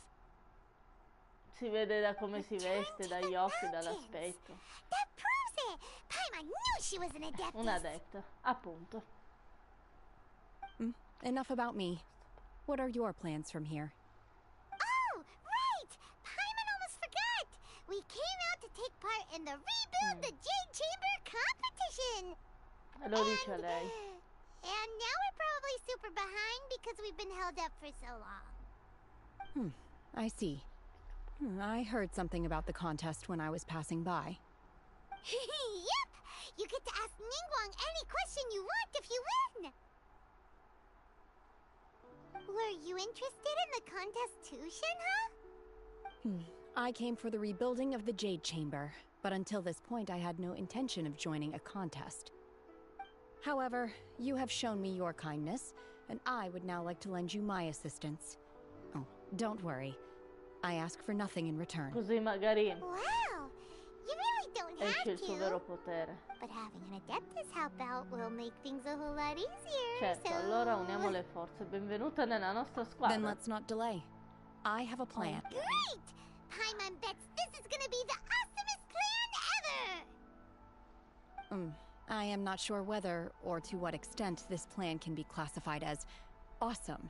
Si vede da come si veste, dagli occhi, dall'aspetto. That proves it! Paimon knew she was an adeptus. Un adepto, appunto. Enough about me. What are your plans from here? Oh, right! Paimon almost forgot! We came out to take part in the Rebuild the Jade Chamber competition! Lo dice a lei. And now we're probably super behind because we've been held up for so long. I see. I heard something about the contest when I was passing by. Yep! You get to ask Ningguang any question you want if you win! Were you interested in the contest too, Shenhe? I came for the rebuilding of the Jade Chamber, but until this point I had no intention of joining a contest. However, you have shown me your kindness, and I would now like to lend you my assistance. Oh, don't worry. I ask for nothing in return. Così magari Wow! You really don't esce il have suo to. vero potere. But having an adeptus help out will make things a whole lot easier. Certo, so... allora uniamo le forze. Benvenuta nella nostra Then squadra. let's not delay. I have a plan. Great! Paimon bets this is gonna be the awesomest plan ever! I am not sure whether or to what extent this plan can be classified as awesome.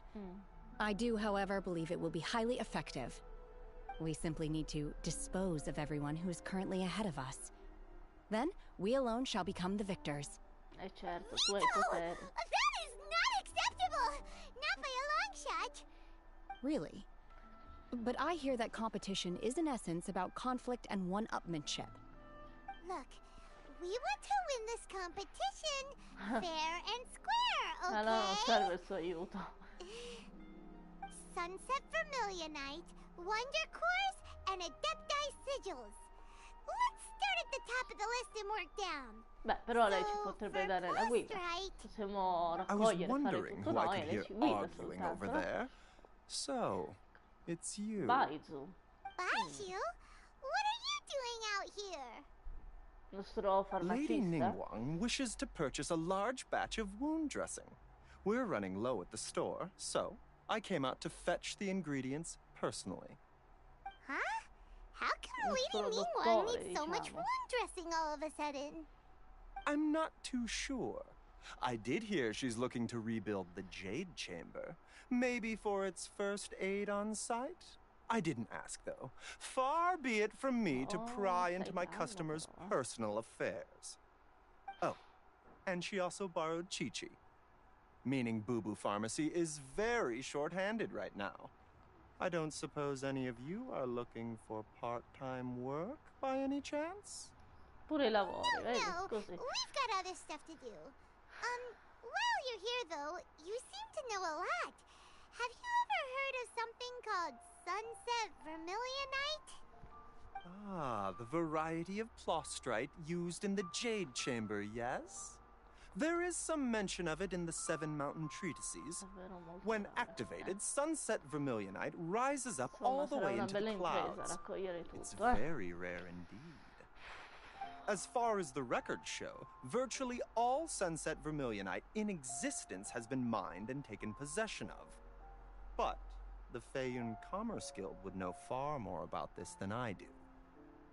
I do, however, believe it will be highly effective. We simply need to dispose of everyone who is currently ahead of us. Then, we alone shall become the victors. Certo, tu hai potere. That is not acceptable! Not by a long shot! Really? But I hear that competition is in essence about conflict and one-upmanship. Look, we want to win this competition fair and square, okay? Allora non serve il suo aiuto. Sunset Vermilionite, Wonder Cores, and Adepti Sigils. Let's start at the top of the list and work down. Beh, però lei ci potrebbe dare la guida. Possiamo raccogliere, fare tutto noi e lei ci guida over soltanto. there. So, it's you. Baizu. Baizu? What are you doing out here? Nostro Lady farmacista. Ningguang wishes to purchase a large batch of wound dressing. We're running low at the store, so I came out to fetch the ingredients personally. Huh? How come Lady Ningguang needs so much wound dressing all of a sudden? I'm not too sure. I did hear she's looking to rebuild the Jade Chamber. Maybe for its first aid on site? I didn't ask, though. Far be it from me to pry into my customers' personal affairs. Oh, and she also borrowed Chi-Chi. Meaning Boo Boo Pharmacy is very short-handed right now. I don't suppose any of you are looking for part-time work by any chance? Pure i lavori, vedi? No, Così. we've got other stuff to do. While you're here, though, you seem to know a lot. Have you ever heard of something called Sunset Vermilionite? Ah, the variety of plostrite used in the Jade Chamber, yes? There is some mention of it in the Seven Mountain Treatises. When activated, Sunset Vermilionite rises up all the way into the clouds. It's very rare indeed. As far as the records show, virtually all Sunset Vermilionite in existence has been mined and taken possession of. But the Feiyun Commerce Guild would know far more about this than I do.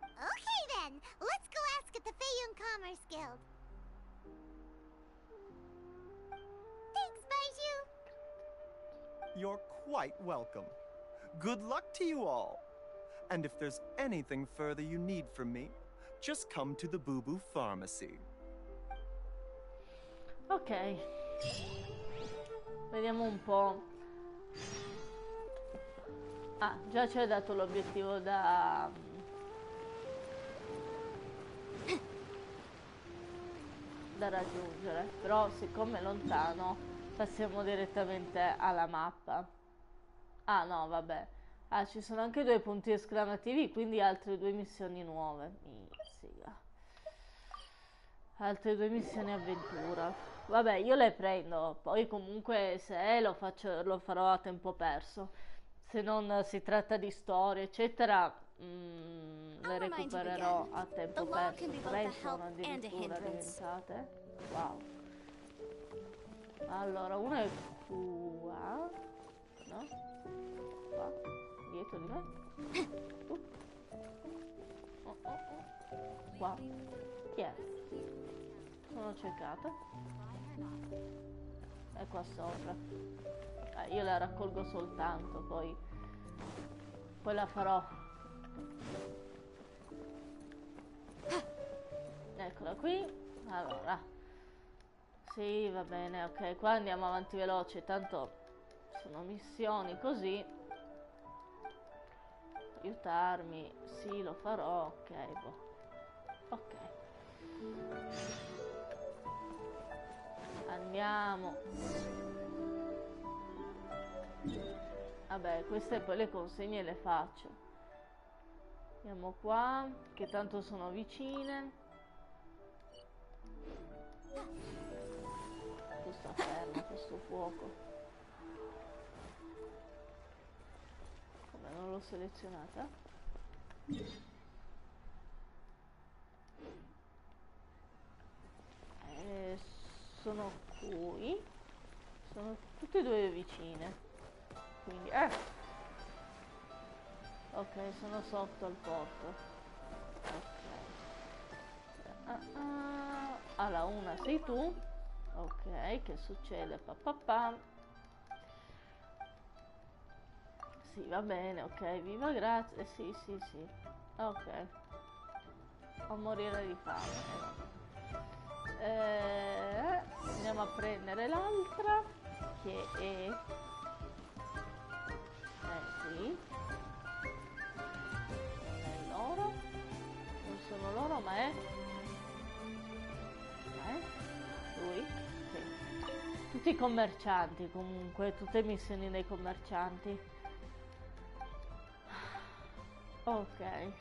Okay then, let's go ask at the Feiyun Commerce Guild. Thanks, Baiju. You're quite welcome. Good luck to you all. And if there's anything further you need from me, just come to the Boo Boo Pharmacy. Ok. Vediamo un po'. Ah, già ci hai dato l'obiettivo da raggiungere, però siccome è lontano passiamo direttamente alla mappa. Ah no, vabbè. Ah, ci sono anche 2 punti esclamativi, quindi altre 2 missioni nuove. Mizzica. Altre 2 missioni avventura. Vabbè, io le prendo, poi comunque se lo farò a tempo perso. Se non si tratta di storie, eccetera, le recupererò a tempo perso. 3 sono addirittura diventate. Wow. Allora, una è qua, no? Qua, dietro di me. Qua. Chi è? Sono cercata. È qua sopra. Io la raccolgo soltanto, poi la farò. Eccola qui. Allora. Sì, va bene, ok. Qua andiamo avanti veloce, tanto sono missioni così. Aiutarmi. Sì, lo farò. Ok, boh. Ok. Andiamo. Vabbè, queste poi le consegne le faccio. Andiamo qua, che tanto sono vicine. Tu sta fermo, questo fuoco. Come non l'ho selezionata? Sono qui. Sono tutte e 2 vicine. Quindi ok, sono sotto al porto. Ok. Alla una sei tu. Ok, che succede? Sì, va bene, ok, viva grazie. Sì. Ok. A morire di fame. Andiamo a prendere l'altra, che è qui. Non è loro, non sono loro, ma è lui. Sì. Tutti i commercianti, comunque, tutte missioni dei commercianti. Ok.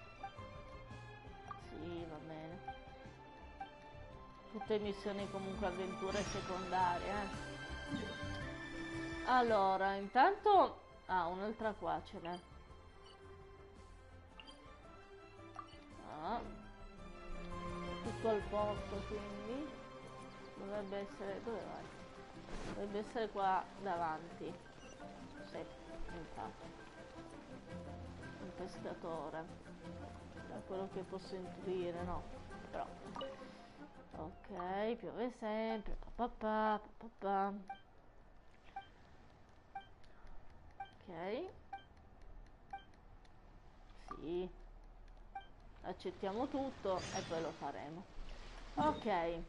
Sì, va bene. Tutte missioni comunque avventure secondarie. Allora, intanto un'altra qua ce n'è. Tutto al porto, quindi dovrebbe essere, dove vai? Dovrebbe essere qua davanti. Sì, infatti. Un pescatore, da quello che posso intuire, no? Però ok, piove sempre. Ok. Sì. Accettiamo tutto e poi lo faremo. Ok.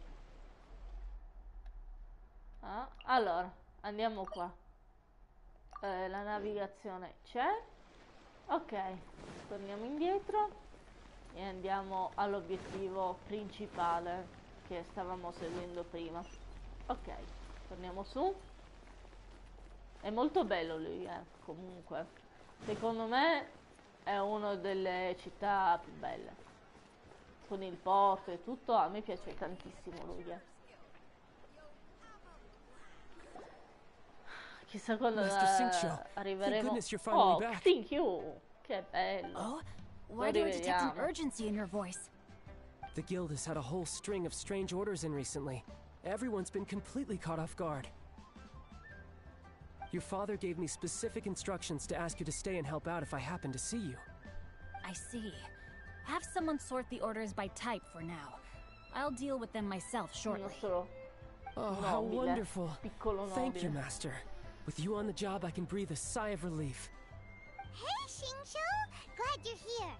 Allora, andiamo qua. La navigazione c'è. Ok, torniamo indietro e andiamo all'obiettivo principale che stavamo seguendo prima. Ok, torniamo su. È molto bello lui, comunque. Secondo me è una delle città più belle. Con il porto e tutto, a me piace tantissimo lui. Chissà quando arriveremo. Oh, thank you! Che bello! Oh, why do I detect an urgency in your voice? The guild has had a whole string of strange orders in recently. Everyone's been completely caught off guard. Your father gave me specific instructions to ask you to stay and help out if I happen to see you. I see. Have someone sort the orders by type for now. I'll deal with them myself shortly. Oh, how wonderful. Thank you, Master. With you on the job, I can breathe a sigh of relief. Hey, Xingqiu! Glad you're here.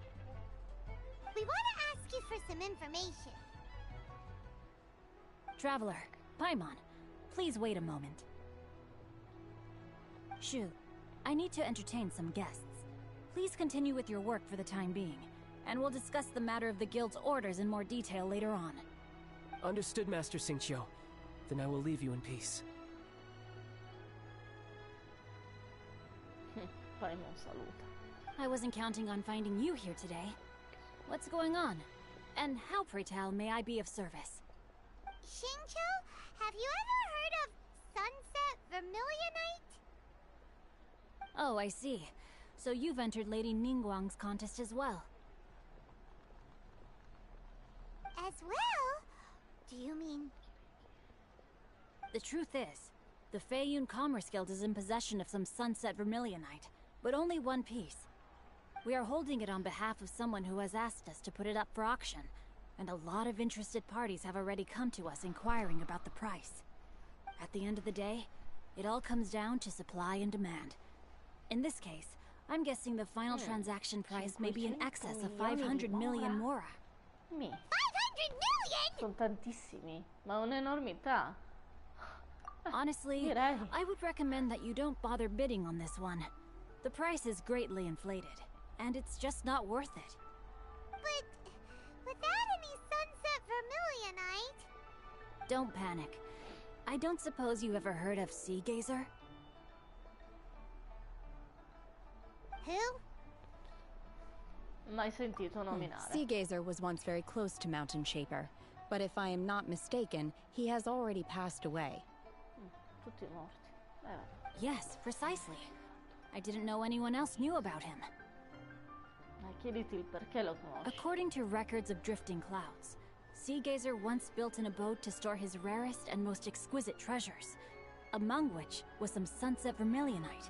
We want to ask you for some information. Traveler, Paimon, Please wait a moment. Shu, I need to entertain some guests. Please continue with your work for the time being, and we'll discuss the matter of the guild's orders in more detail later on. Understood, Master Xingqiu. Then I will leave you in peace. I wasn't counting on finding you here today. What's going on? And how, pray tell, may I be of service? Xingqiu, have you ever heard of Sunset Vermilionite? Oh, I see. So you've entered Lady Ningguang's contest as well. As well? Do you mean... The truth is, the Feiyun Commerce Guild is in possession of some Sunset Vermilionite, but only one piece. We are holding it on behalf of someone who has asked us to put it up for auction, and a lot of interested parties have already come to us inquiring about the price. At the end of the day, it all comes down to supply and demand. In this case, I'm guessing the final transaction price may be in excess of 500 million mora. 500 million?! Sono tantissimi, ma un'enormità. Honestly, I would recommend that you don't bother bidding on this one. The price is greatly inflated, and it's just not worth it. But without any Sunset Vermilionite... Don't panic. I don't suppose you ever heard of Sea Gazer? Who? Mai sentito nominare. Sea Gazer was once very close to Mountain Shaper, but if I am not mistaken, he has already passed away. Tutti morti. Yes, precisely. I didn't know anyone else knew about him. Chiediti il perché lo conosci. According to records of drifting clouds, Sea Gazer once built an abode to store his rarest and most exquisite treasures, among which was some Sunset Vermilionite.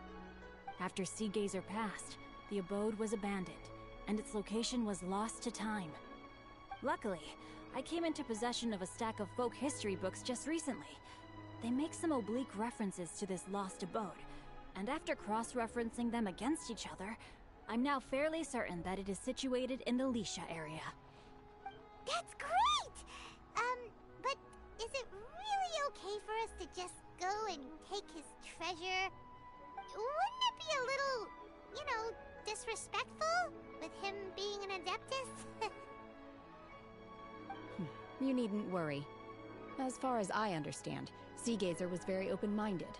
After Sea Gazer passed, the abode was abandoned, and its location was lost to time. Luckily, I came into possession of a stack of folk history books just recently. They make some oblique references to this lost abode, and after cross-referencing them against each other, I'm now fairly certain that it is situated in the Lisha area. That's great! But is it really okay for us to just go and take his treasure? Wouldn't it be a little, you know, disrespectful with him being an Adeptus? You needn't worry. As far as I understand, Sea Gazer was very open-minded.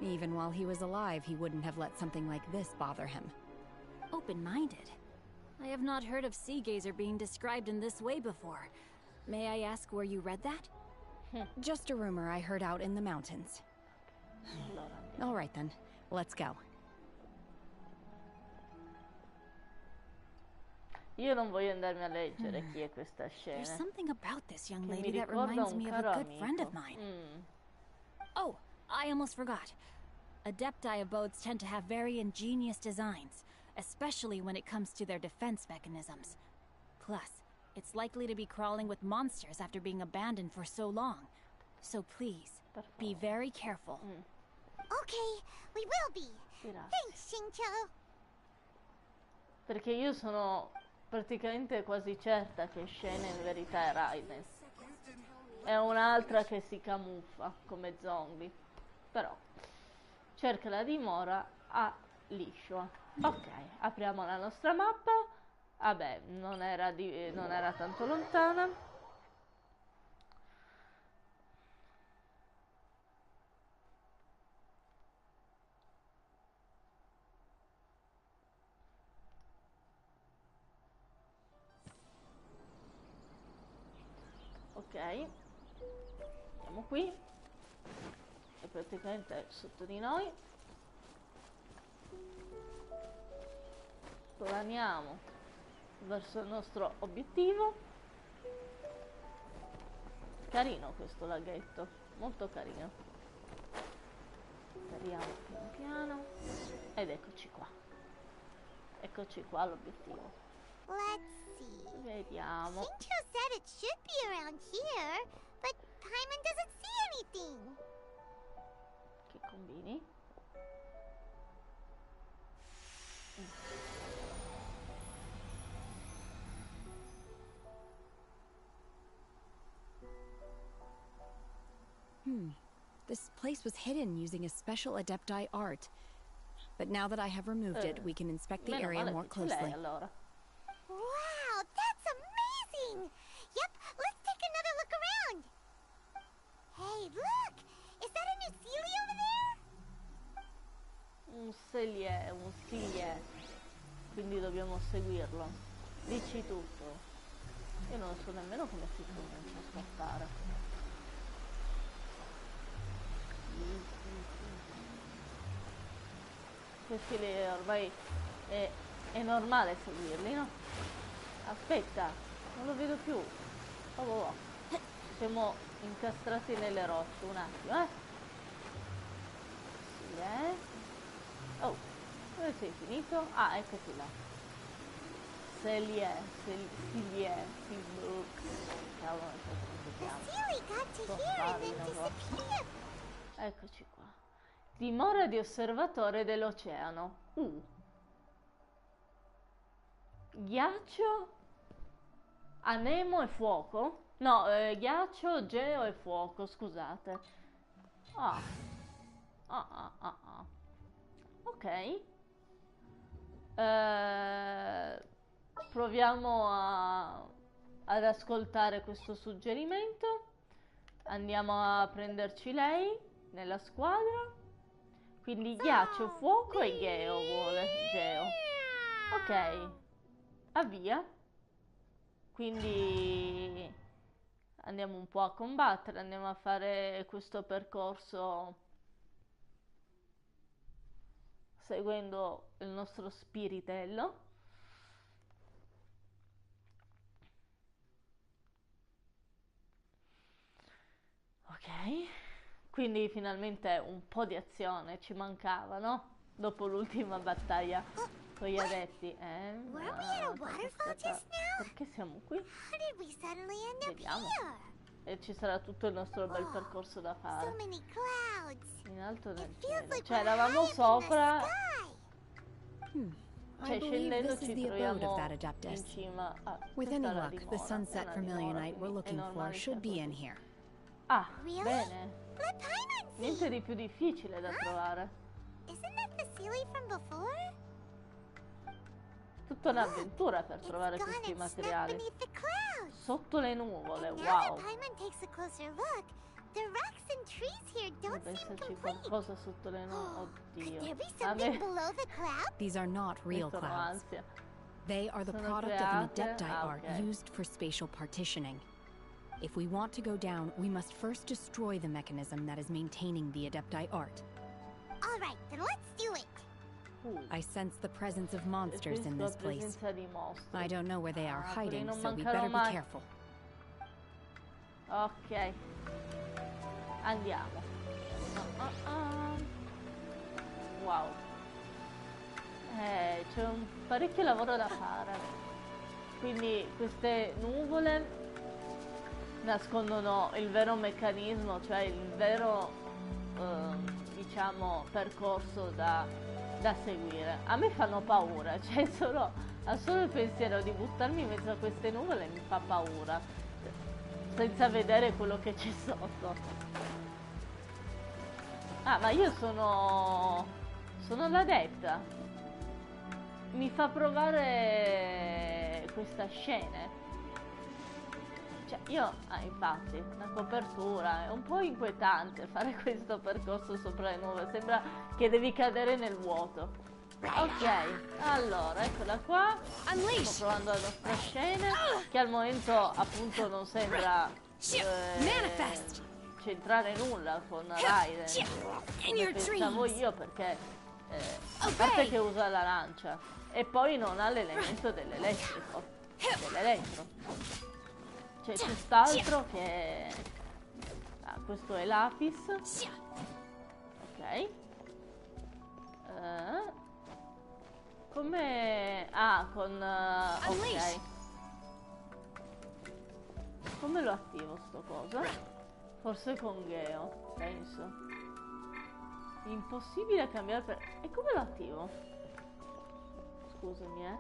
Even while he was alive, he wouldn't have let something like this bother him. Open-minded? I have not heard of Sea Gazer being described in this way before. May I ask where you read that? Just a rumor I heard out in the mountains. All right then, let's go. Io non voglio andarmi a leggere chi è questa scena. There's something about this young lady that reminds me of a good friend of mine. Oh, I almost forgot. Adepti abodes tend to have very ingenious designs, especially when it comes to their defense mechanisms. Plus, it's likely to be crawling with monsters after being abandoned for so long. So please, be very careful. Okay, we will be. Thanks, Xingqiu. Perché io sono praticamente quasi certa che Scena in verità è Raiden. È un'altra che si camuffa come zombie. Però cerca la dimora a Lishua. Ok, apriamo la nostra mappa. Vabbè, non era tanto lontana. Ok, andiamo qui. È praticamente sotto di noi. Planiamo verso il nostro obiettivo. Carino questo laghetto, molto carino. Speriamo pian piano. Ed eccoci qua. Eccoci qua l'obiettivo. Let's see. Vediamo. Xingqiu said it should be around here, but Paimon doesn't see anything. Che combini? The place was hidden using a special Adepti art. But now that I have removed it, we can inspect the area more closely. Wow, that's amazing! Yep, let's take another look around. Hey, look! Is that a new Sealy over there? Un Sealy. Quindi dobbiamo seguirlo. Dici tutto. Io non so nemmeno come si comincia a scappare. Questi ormai è normale seguirli, no? Aspetta, non lo vedo più. Oh. Siamo incastrati nelle rocce, un attimo, Sì, Oh, dove sei finito? Ah, eccoti là. Cavolo, eccoci qua. Dimora di osservatore dell'oceano. Ghiaccio, anemo e fuoco? No, ghiaccio, geo e fuoco, scusate. Ok. Proviamo ad ascoltare questo suggerimento. Andiamo a prenderci lei nella squadra. Quindi ghiaccio, fuoco e geo vuole. Geo. Ok. Avvia. Quindi andiamo un po' a combattere. Andiamo a fare questo percorso seguendo il nostro spiritello. Ok, quindi finalmente un po' di azione ci mancava, no? Dopo l'ultima battaglia con gli adepti. Perché siamo qui? Vediamo. E ci sarà tutto il nostro bel percorso da fare. In alto nel cielo. Cioè, eravamo sopra. Cioè, scendendo ci troviamo in cima. With any luck, the sunset Vermilionite we're looking for should be in here. Ah, bene. Niente di più difficile da trovare. Tutta un'avventura per trovare questi materiali. Sotto le nuvole, wow. Deve esserci qualcosa sotto le nuvole. Oddio. These are not real clouds. They are the product of an Adepti art used for spatial partitioning. If we want to go down, we must first destroy the mechanism that is maintaining the Adepti art. All right, then let's do it. I sense the presence of monsters in this place. I don't know where they are hiding, so we better be careful. Ok. Andiamo. Wow. C'è un parecchio lavoro da fare. Quindi queste nuvole nascondono il vero meccanismo, cioè il vero diciamo percorso da seguire. A me fanno paura, cioè al solo pensiero di buttarmi in mezzo a queste nuvole mi fa paura, senza vedere quello che c'è sotto. Ah, ma io sono l'adepta. Mi fa provare questa scena. Cioè, infatti, la copertura è un po' inquietante fare questo percorso sopra le nuvole, sembra che devi cadere nel vuoto. Ok, allora, eccola qua. Sto provando la nostra scena, che al momento appunto non sembra c'entrare nulla con Raiden, come pensavo io, perché a parte che usa la lancia e poi non ha l'elemento dell'elettro. C'è quest'altro che... questo è Lapis. Ok. Come... con... ok. Come lo attivo sto coso? Forse con Geo, penso. Impossibile cambiare per... E come lo attivo? Scusami,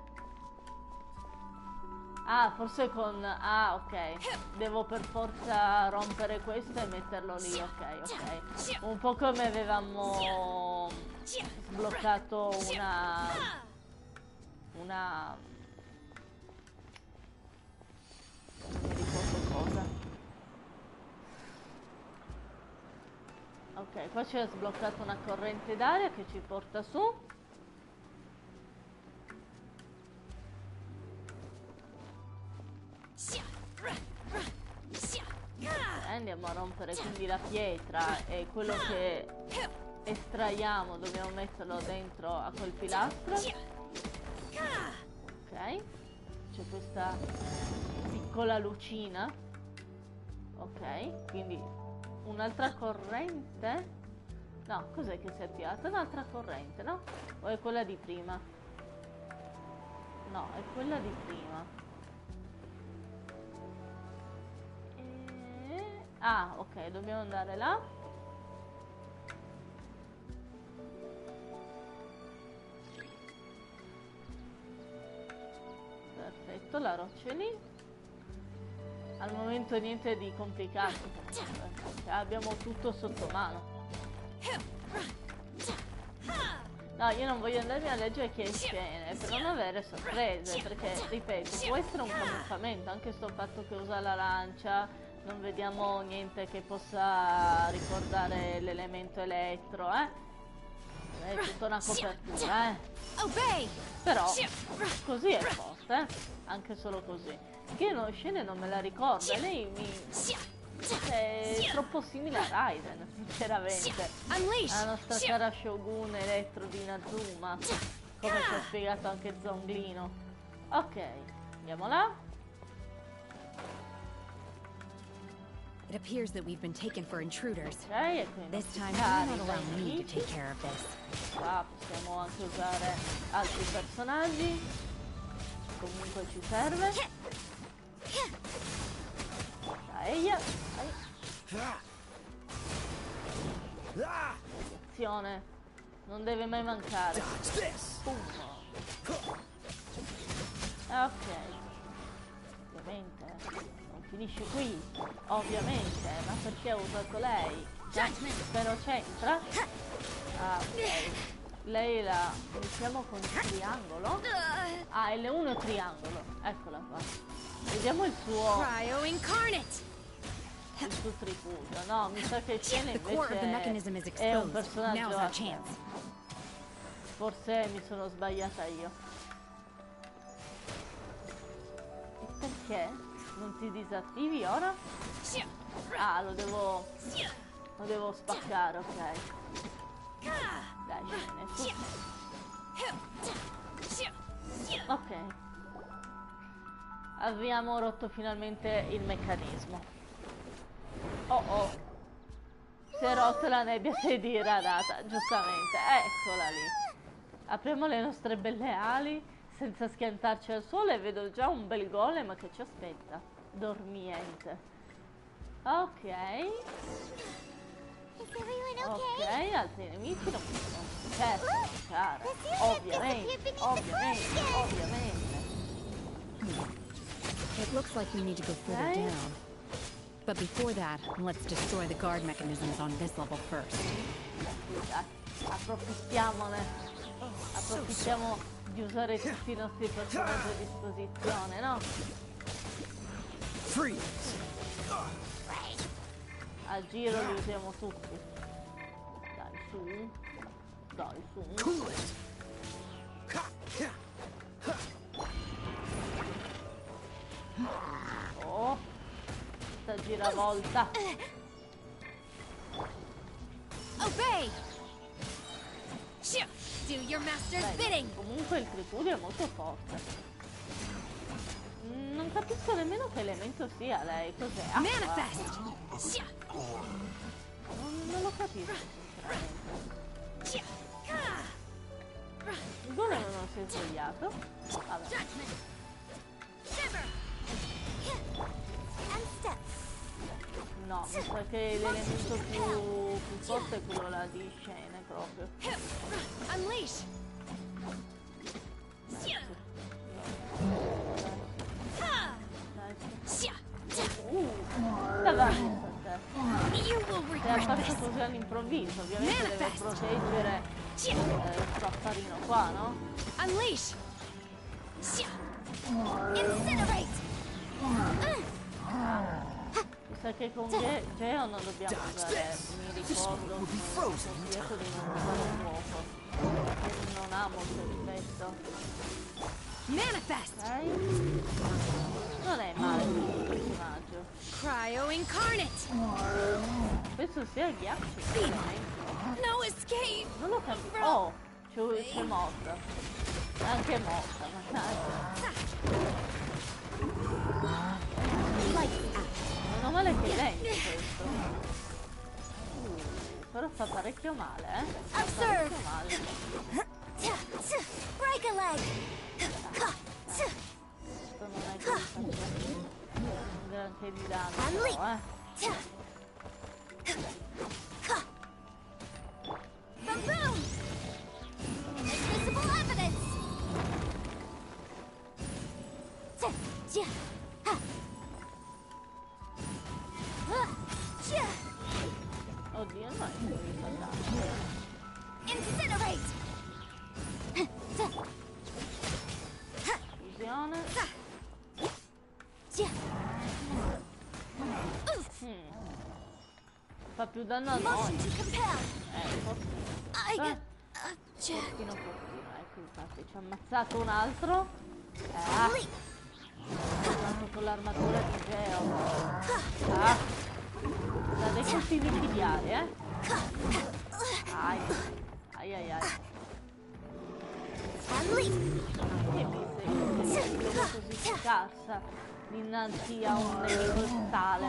Ah, forse con... Ah, ok. Devo per forza rompere questo e metterlo lì, ok. Un po' come avevamo sbloccato una... non mi ricordo cosa. Ok, qua c'è sbloccato una corrente d'aria che ci porta su. Andiamo a rompere quindi la pietra e quello che estraiamo dobbiamo metterlo dentro a quel pilastro. Ok, c'è questa piccola lucina. Ok, quindi un'altra corrente. No, cos'è che si è attivata? Un'altra corrente, no? O è quella di prima? No, è quella di prima. Ah, ok, dobbiamo andare là. Perfetto, la roccia è lì. Al momento niente di complicato, perché abbiamo tutto sotto mano. No, io non voglio andarmi a leggere che scene per non avere sorprese, perché, ripeto, può essere un camuffamento, anche sto fatto che usa la lancia. Non vediamo niente che possa ricordare l'elemento elettro, È tutta una copertura, Però così è forte, Anche solo così. Che io no, scene non me la ricordo, e lei è troppo simile a Raiden, sinceramente. La nostra cara Shogun elettro di Inazuma, come ci ha spiegato anche Zonglino. Ok, andiamo là. It appears that we've been taken for intruders. Okay, this time you're not allowing me to take care of this. Qua possiamo anche usare altri personaggi. Comunque ci serve. Dai. Attenzione, non deve mai mancare. Ok. Ovviamente. Finisce qui, ovviamente, ma perché ho usato lei? Spero c'entra. Ah, ok. Lei la iniziamo con il triangolo. Ah, L1 è triangolo. Eccola qua. Vediamo il suo tripudio. No, mi sa che Scene invece è un personaggio. Forse mi sono sbagliata io. E perché? Non ti disattivi ora? Ah, lo devo spaccare, ok. Dai, Scene, su. Ok. Abbiamo rotto finalmente il meccanismo. Oh. Si è rotta la nebbia diradata, giustamente. Eccola lì. Apriamo le nostre belle ali. Senza schiantarci al sole, vedo già un bel golem che ci aspetta, dormiente. Ok. Ok, altri nemici non possono cercare. Ovviamente. It looks like we need to go further down. But before that, let's destroy the guard mechanisms on this level first. Approfittiamo di usare tutti i nostri personaggi a disposizione, no? A giro li usiamo tutti. Dai su. Oh, sta giravolta. Obey! Do your master's bidding. Comunque il tripudio è molto forte. Non capisco nemmeno che elemento sia lei. Cos'è? Manifest! Non lo capisco sinceramente. Il golem non si è svegliato. Vabbè. No, mi sa che l'elemento più forte è quello là di Scene proprio. Unleash! l'ha vista te? È apparso così all'improvviso, ovviamente deve proteggere questo affarino qua, no? Unleash! Incinerate! Mi sa che con Geo non dobbiamo usare, mi ricordo, ho consigliato di non usare il fuoco, non ha molto effetto. Manifest! Ok? Non è male questo personaggio. Cryo incarnate! Penso sia ghiaccio. No escape! Non lo capisco. Oh, c'è morta. Anche morta, mannaggia. Meno male che è lento questo. Però fa parecchio male, eh? Fa parecchio male. Break a leg! Questo non è che faccia un granché di danno, però, Boom! Invisible evidence! Oddio, no, è così fantastico. Incinerate! Fusione. Fa più danno a noi. Fortino, ecco, infatti ci ha ammazzato un altro. Con l'armatura di Geo. Da dei colpi liquidiari, ai. Che mi sei così scarsa dinanzi a un nemico tale.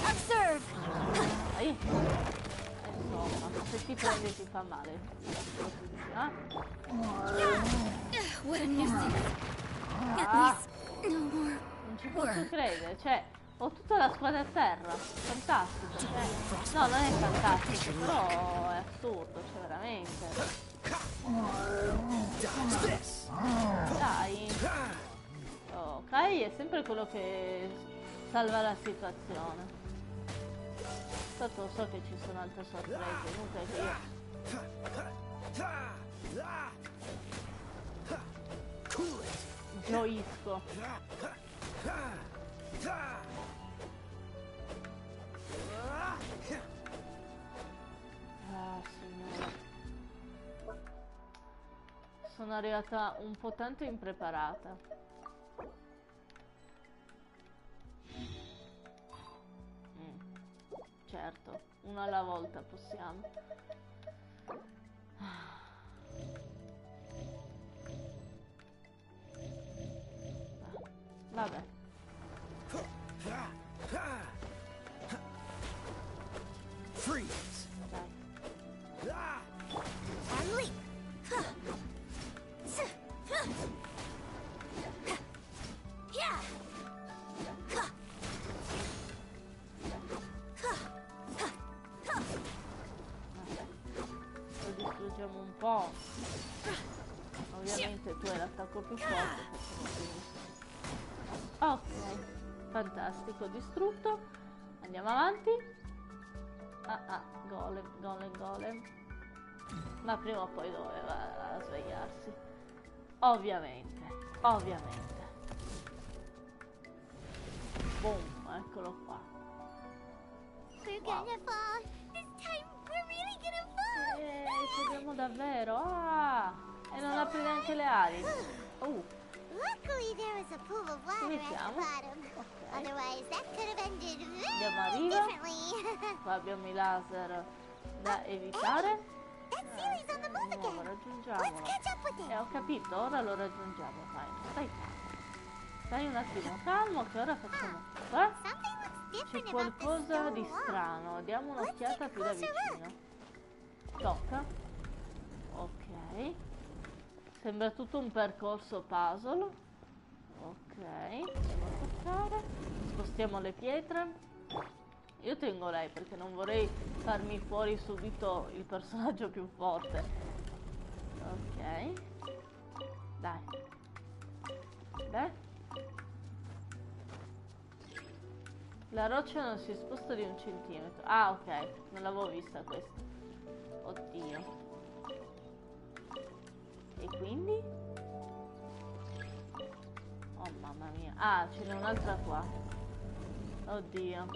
Observe! Insomma, se ti prende ti fa male. What a nuisance! At least no more. Non ci posso credere, cioè, ho tutta la squadra a terra. Fantastico, cioè. No, non è fantastico, però è assurdo, cioè veramente. Dai. Ok, è sempre quello che salva la situazione. Tanto so che ci sono altre sorprese, comunque che io... gioisco. Signore. Sono arrivata un po' tanto impreparata. Certo, uno alla volta possiamo. Vabbè. Freeze. Lo distruggiamo un po'. Ovviamente tu hai l'attacco più forte. Ok, fantastico, distrutto. Andiamo avanti. Golem. Ma prima o poi doveva svegliarsi. Ovviamente. Boom, eccolo qua. We're gonna fall. This time we're really gonna fall. Cadiamo davvero. E non apri neanche le ali. Luckily there was a pool of water at the bottom. Okay. Otherwise that could have ended Andiamo a very riva. differently. Qua abbiamo i laser da evitare. That Sealy's on the move again. Raggiungiamolo. Let's catch up with it. Ho capito, ora lo raggiungiamo. Stai calmo. Stai un attimo calmo che ora facciamo. C'è qualcosa di strano. Diamo un'occhiata più da vicino. Tocca. Ok. Sembra tutto un percorso puzzle. Ok. Andiamo a toccare. Spostiamo le pietre. Io tengo lei perché non vorrei farmi fuori subito il personaggio più forte. Ok. Dai. Beh. La roccia non si sposta di 1 centimetro. Ah, ok, non l'avevo vista questa. Oddio. E quindi? Oh mamma mia. Ah, ce n'è un'altra qua. Oddio.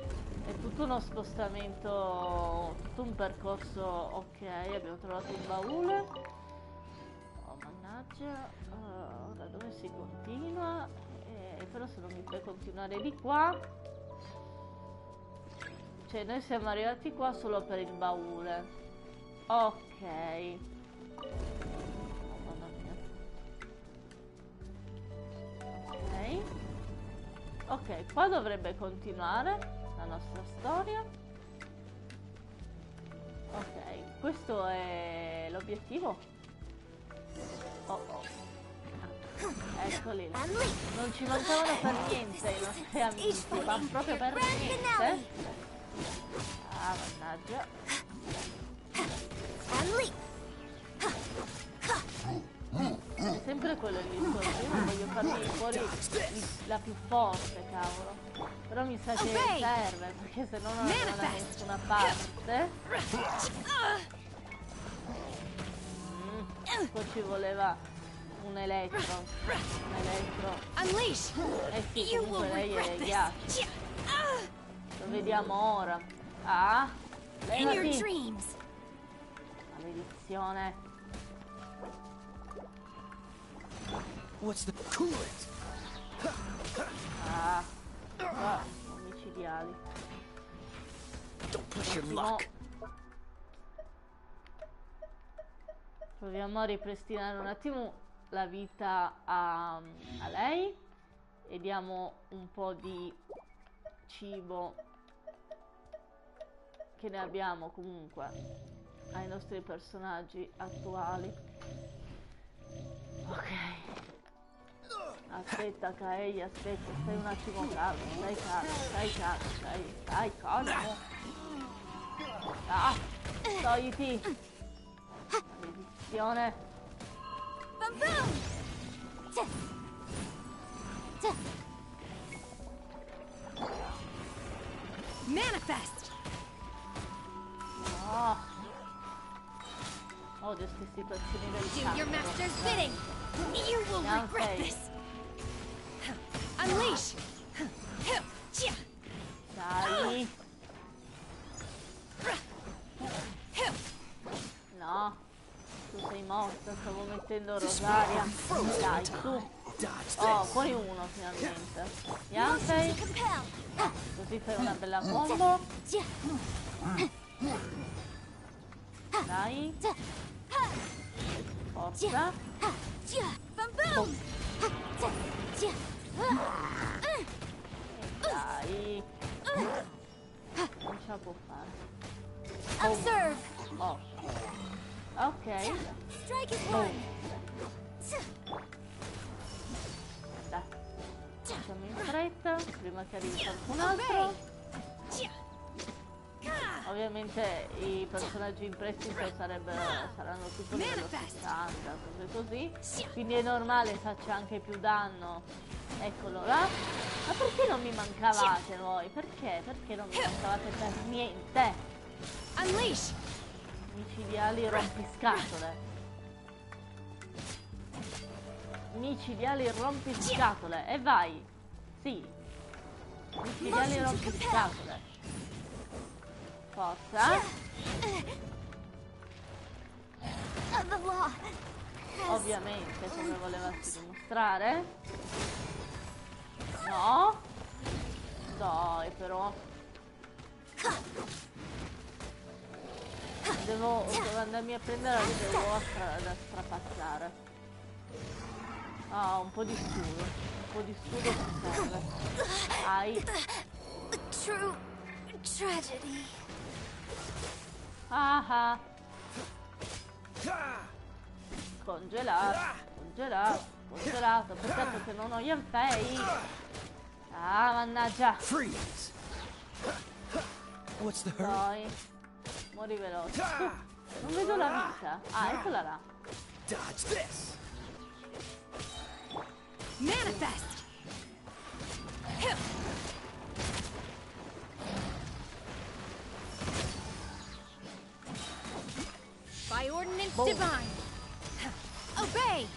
È tutto uno spostamento, tutto un percorso. Ok, abbiamo trovato un baule. Oh mannaggia. Ora dove si continua? Però se non mi fai continuare di qua. Cioè noi siamo arrivati qua solo per il baule. Ok. Oh mamma mia. Ok, qua dovrebbe continuare la nostra storia. Ok, questo è l'obiettivo. Oh oh. Eccoli là. Non ci mancavano per niente i nostri amici, ma proprio per niente. Ah, mannaggia. È sempre quello lì sotto. Io non voglio farmi fuori la più forte, cavolo. Però mi sa che serve, perché se no non andiamo da nessuna parte. Poi ci voleva un elettro. Unleash! Eh sì, comunque lei è ghiaccio. Lo vediamo ora. Ah! Levati! Maledizione. What's the coolant? Ah, qua, omicidiali. Don't push your luck. Proviamo a ripristinare un attimo la vita a lei e diamo un po' di cibo che ne abbiamo comunque ai nostri personaggi attuali. Ok. Aspetta, Kaei, aspetta, stai un attimo calmo, stai calmo. Ah, togliti. Maledizione. Manifest! No. Odio queste situazioni del Do your master's bidding! You will regret this! Unleash! Dai! No! Tu sei morta, stavo mettendo Rosaria. Dai, su! Oh, fuori uno finalmente. Yankei. Così fai una bella combo. Dai. Forza. Boom. Dai. Non ce la può fare. Observe. Oh. Ok. Strike is one. Dai. Facciamo in fretta prima che arrivi qualcun altro. Ovviamente i personaggi in prestito saranno tutto livello 60, cose così. Quindi è normale faccia anche più danno. Eccolo là. Ma perché non mi mancavate voi? Perché? Perché non mi mancavate per niente? Unleash! Micidiali rompiscatole. Micidiali rompiscatole. E vai. Sì. Micidiali rompiscatole. Forza. Ovviamente, come volevasti dimostrare. No. Dai, però. Devo andarmi a prendere le uova da strapazzare. Ah, un po' di scudo. Un po' di scudo ci serve. Ai. True tragedy. Ah. Congelato. Congelato. Peccato che non ho gli anfei. Ah, mannaggia. Freeze. What's the hurry? Dai. Muori veloce. Non vedo la vita. Ah, eccola là. Dodge this. Manifest. divine. Obey.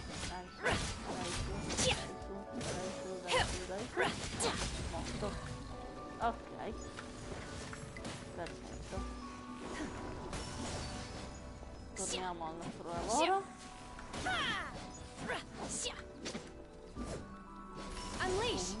Morto. Ok. Perfetto. Torniamo al nostro lavoro. Unleash.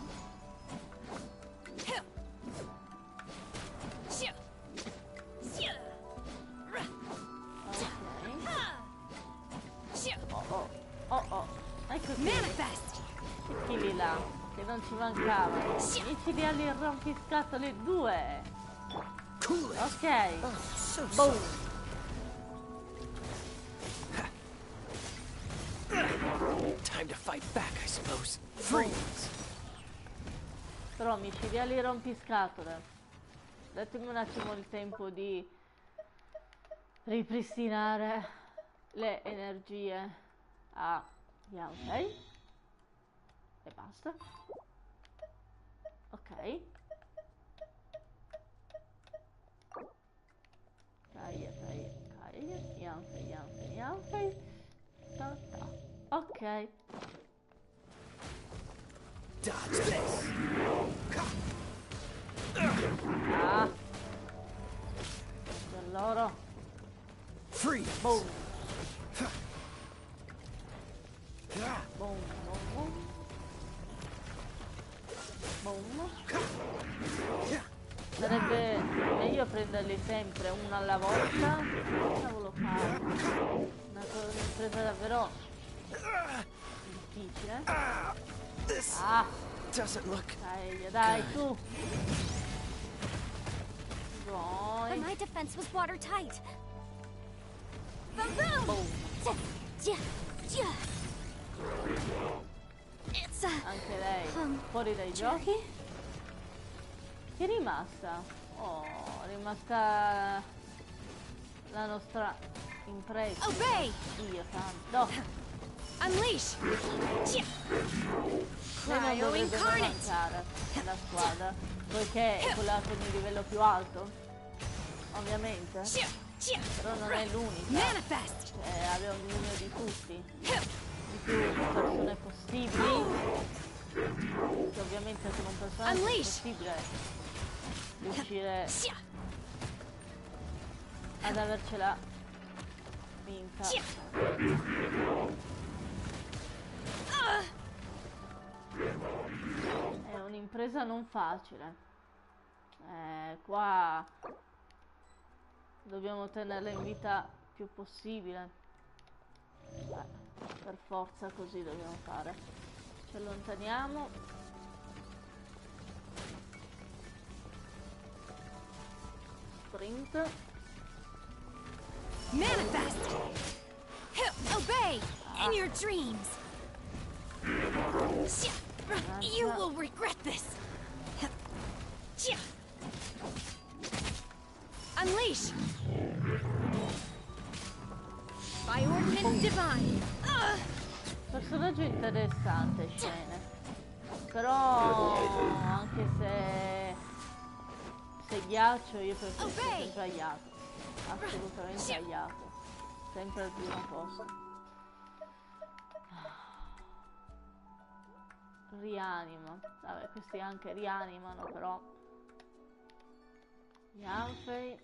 Ecco qui. Eccoli là, che non ci mancavano. Micidiali e rompiscatole 2. Ok. Boom. Time to fight back, I suppose. Freeze. Però micidiali e rompiscatole. Datemi un attimo il tempo di ripristinare le energie a Yankee. E basta. Ok. Yankee. Ta ta. Ok. Dodge this. Ah. Per loro. Freeze. Boom. Boom, boom, boom. Boom. Sarebbe meglio prenderli sempre uno alla volta. Cavolo fare. Un'impresa davvero difficile. Ah! Dai, tu! But my defense was watertight. Boom! Boom. It's anche lei fuori dai giochi. Chi è rimasta? Oh, è rimasta la nostra impresa. Obey! Dio santo. No. Unleash! Lei non dovrebbe mancare la squadra, poiché è quella con il livello più alto, ovviamente. Però non è l'unica. Abbiamo bisogno di tutti, di più persone possibili. Che ovviamente con un personaggio è possibile riuscire ad avercela vinta. È un'impresa non facile. Qua dobbiamo tenerla in vita più possibile. Per forza così dobbiamo fare. Ci allontaniamo. Sprint. Manifest! Obey! In your dreams! You will regret this! Unleash! By ordinance divine! Personaggio interessante, scene. Però anche se ghiaccio io preferisco sempre Ayato. Assolutamente Ayato. Sempre al primo posto. Rianima. Vabbè, questi anche rianimano, però. Yanfei.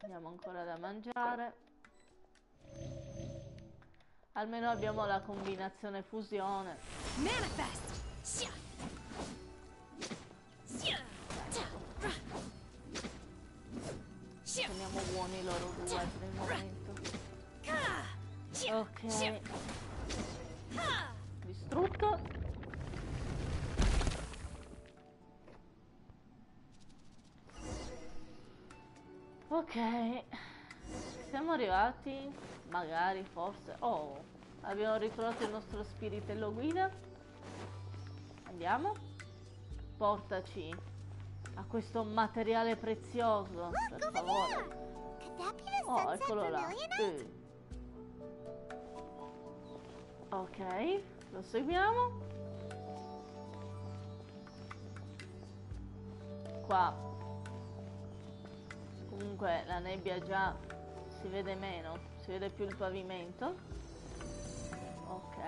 Abbiamo ancora da mangiare. Almeno abbiamo la combinazione fusione. Manifest. Teniamo buoni loro due per il momento. Ok. Distrutto. Ok. Siamo arrivati. Magari, forse. Oh, abbiamo ritrovato il nostro spiritello guida. Andiamo. Portaci a questo materiale prezioso, per favore. Oh, eccolo là. Ok, lo seguiamo. Qua comunque la nebbia già si vede meno, si vede più il pavimento. Ok,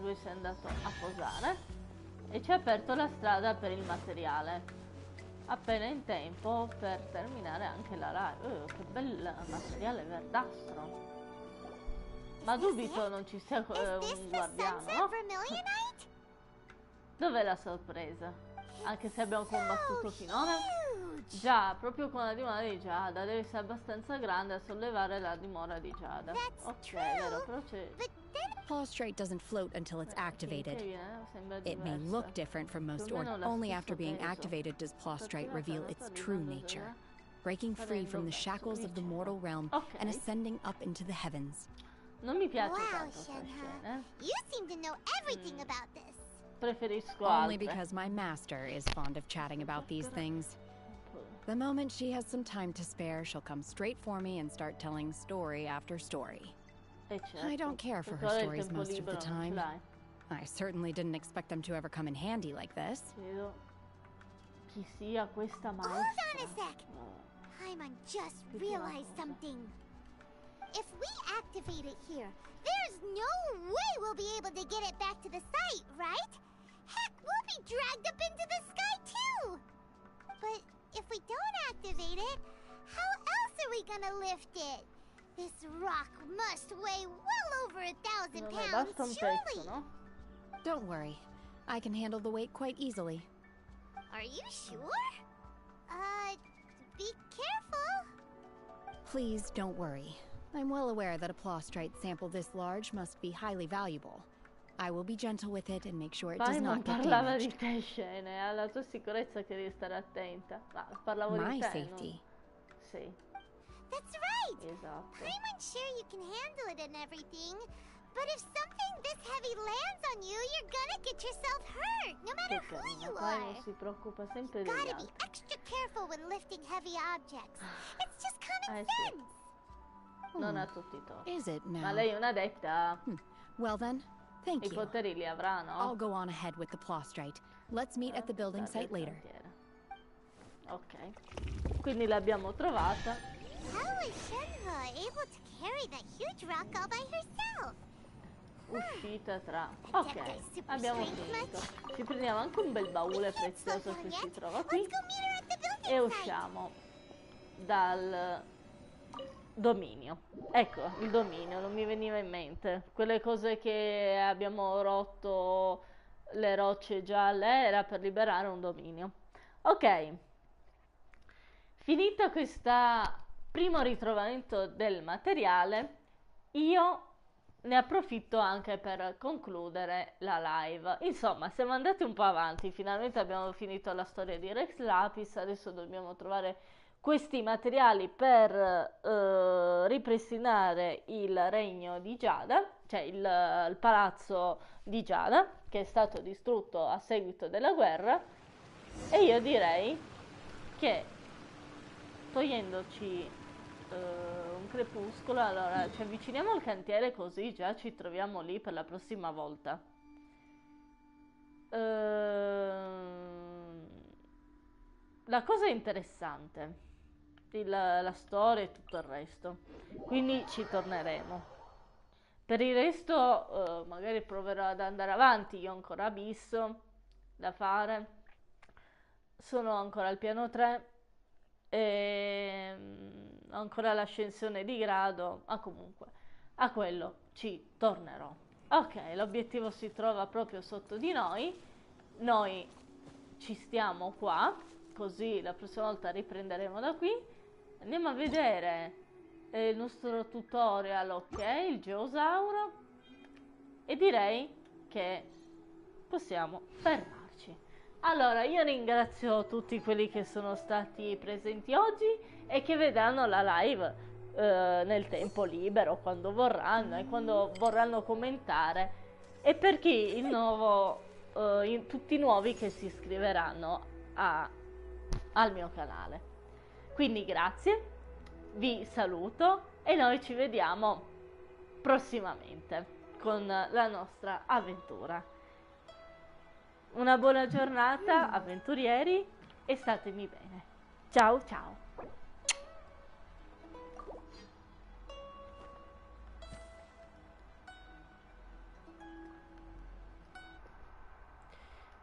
lui si è andato a posare e ci ha aperto la strada per il materiale, appena in tempo per terminare anche la live. Che bel materiale verdastro. Ma dubito non ci sia un guardiano, no? Dov'è la sorpresa? Anche se abbiamo combattuto finora? Già, proprio con la dimora di Giada. Deve essere abbastanza grande a sollevare la dimora di Giada. Ok, vero, però c'è... Prostrate doesn't float until it's activated. It may look different from most only after being activated does prostrate reveal its true nature, breaking free from the shackles of the mortal realm and ascending up into the heavens. Non mi piace tanto questa scena. You seem to know everything about this. Preferisco only because my master is fond of chatting about these things. The moment she has some time to spare, she'll come straight for me and start telling story after story. I don't care for her stories most of the time. I certainly didn't expect them to ever come in handy like this. Chi sia questa maestra? Hold on a sec. Paimon just realized something. If we activate it here, there's no way we'll be able to get it back to the site, right? Heck, we'll be dragged up into the sky too! But if we don't activate it, how else are we gonna lift it? This rock must weigh well over 1,000 pounds, surely! Don't worry. I can handle the weight quite easily. Are you sure? Be careful! Please don't worry. I'm well aware that a prostrate sample this large must be highly valuable. I will be gentle with it and make sure it does not get parlava damaged. di te, scene, alla tua sicurezza che devi stare attenta. Ma parlavo My di te, safety. No? Sì. That's right! Esatto. I'm sure you can handle it and everything, but if something this heavy lands on you, you're gonna get yourself hurt, no matter who you are. Non si preoccupa sempre degli Gotta altri. be extra careful when lifting heavy objects. It's just common sense. Non ha tutti i torti. Is it now? Ma lei è un'adepta. Well then, thank I you. poteri li avrà, no? I'll go on ahead with the prostrate. Let's meet at the building site later. Ok. Quindi l'abbiamo trovata. How is Shenhe able to carry that huge rock all by herself? Uscita tra... Ok, abbiamo finito. Ci prendiamo anche un bel baule prezioso che si trova qui. E usciamo dal dominio. Ecco, il dominio, non mi veniva in mente. Quelle cose che abbiamo rotto, le rocce gialle, era per liberare un dominio. Ok. Finito questo primo ritrovamento del materiale, io ne approfitto anche per concludere la live. Insomma, siamo andati un po' avanti, finalmente abbiamo finito la storia di Rex Lapis, adesso dobbiamo trovare questi materiali per ripristinare il regno di Giada, cioè il palazzo di Giada, che è stato distrutto a seguito della guerra, e io direi che togliendoci un crepuscolo, allora ci avviciniamo al cantiere così già ci troviamo lì per la prossima volta. La cosa interessante, la storia e tutto il resto, quindi ci torneremo. Per il resto magari proverò ad andare avanti, io ho ancora Abisso da fare, sono ancora al piano 3 e ho ancora l'ascensione di grado, ma comunque a quello ci tornerò. Ok, l'obiettivo si trova proprio sotto di noi ci stiamo qua, così la prossima volta riprenderemo da qui, andiamo a vedere il nostro tutorial, ok, il geosauro, e direi che possiamo fermarci. Allora, io ringrazio tutti quelli che sono stati presenti oggi e che vedranno la live nel tempo libero, quando vorranno e quando vorranno commentare, e per chi il nuovo, tutti i nuovi che si iscriveranno al mio canale. Quindi grazie, vi saluto e noi ci vediamo prossimamente con la nostra avventura. Una buona giornata, avventurieri, e statemi bene. Ciao ciao!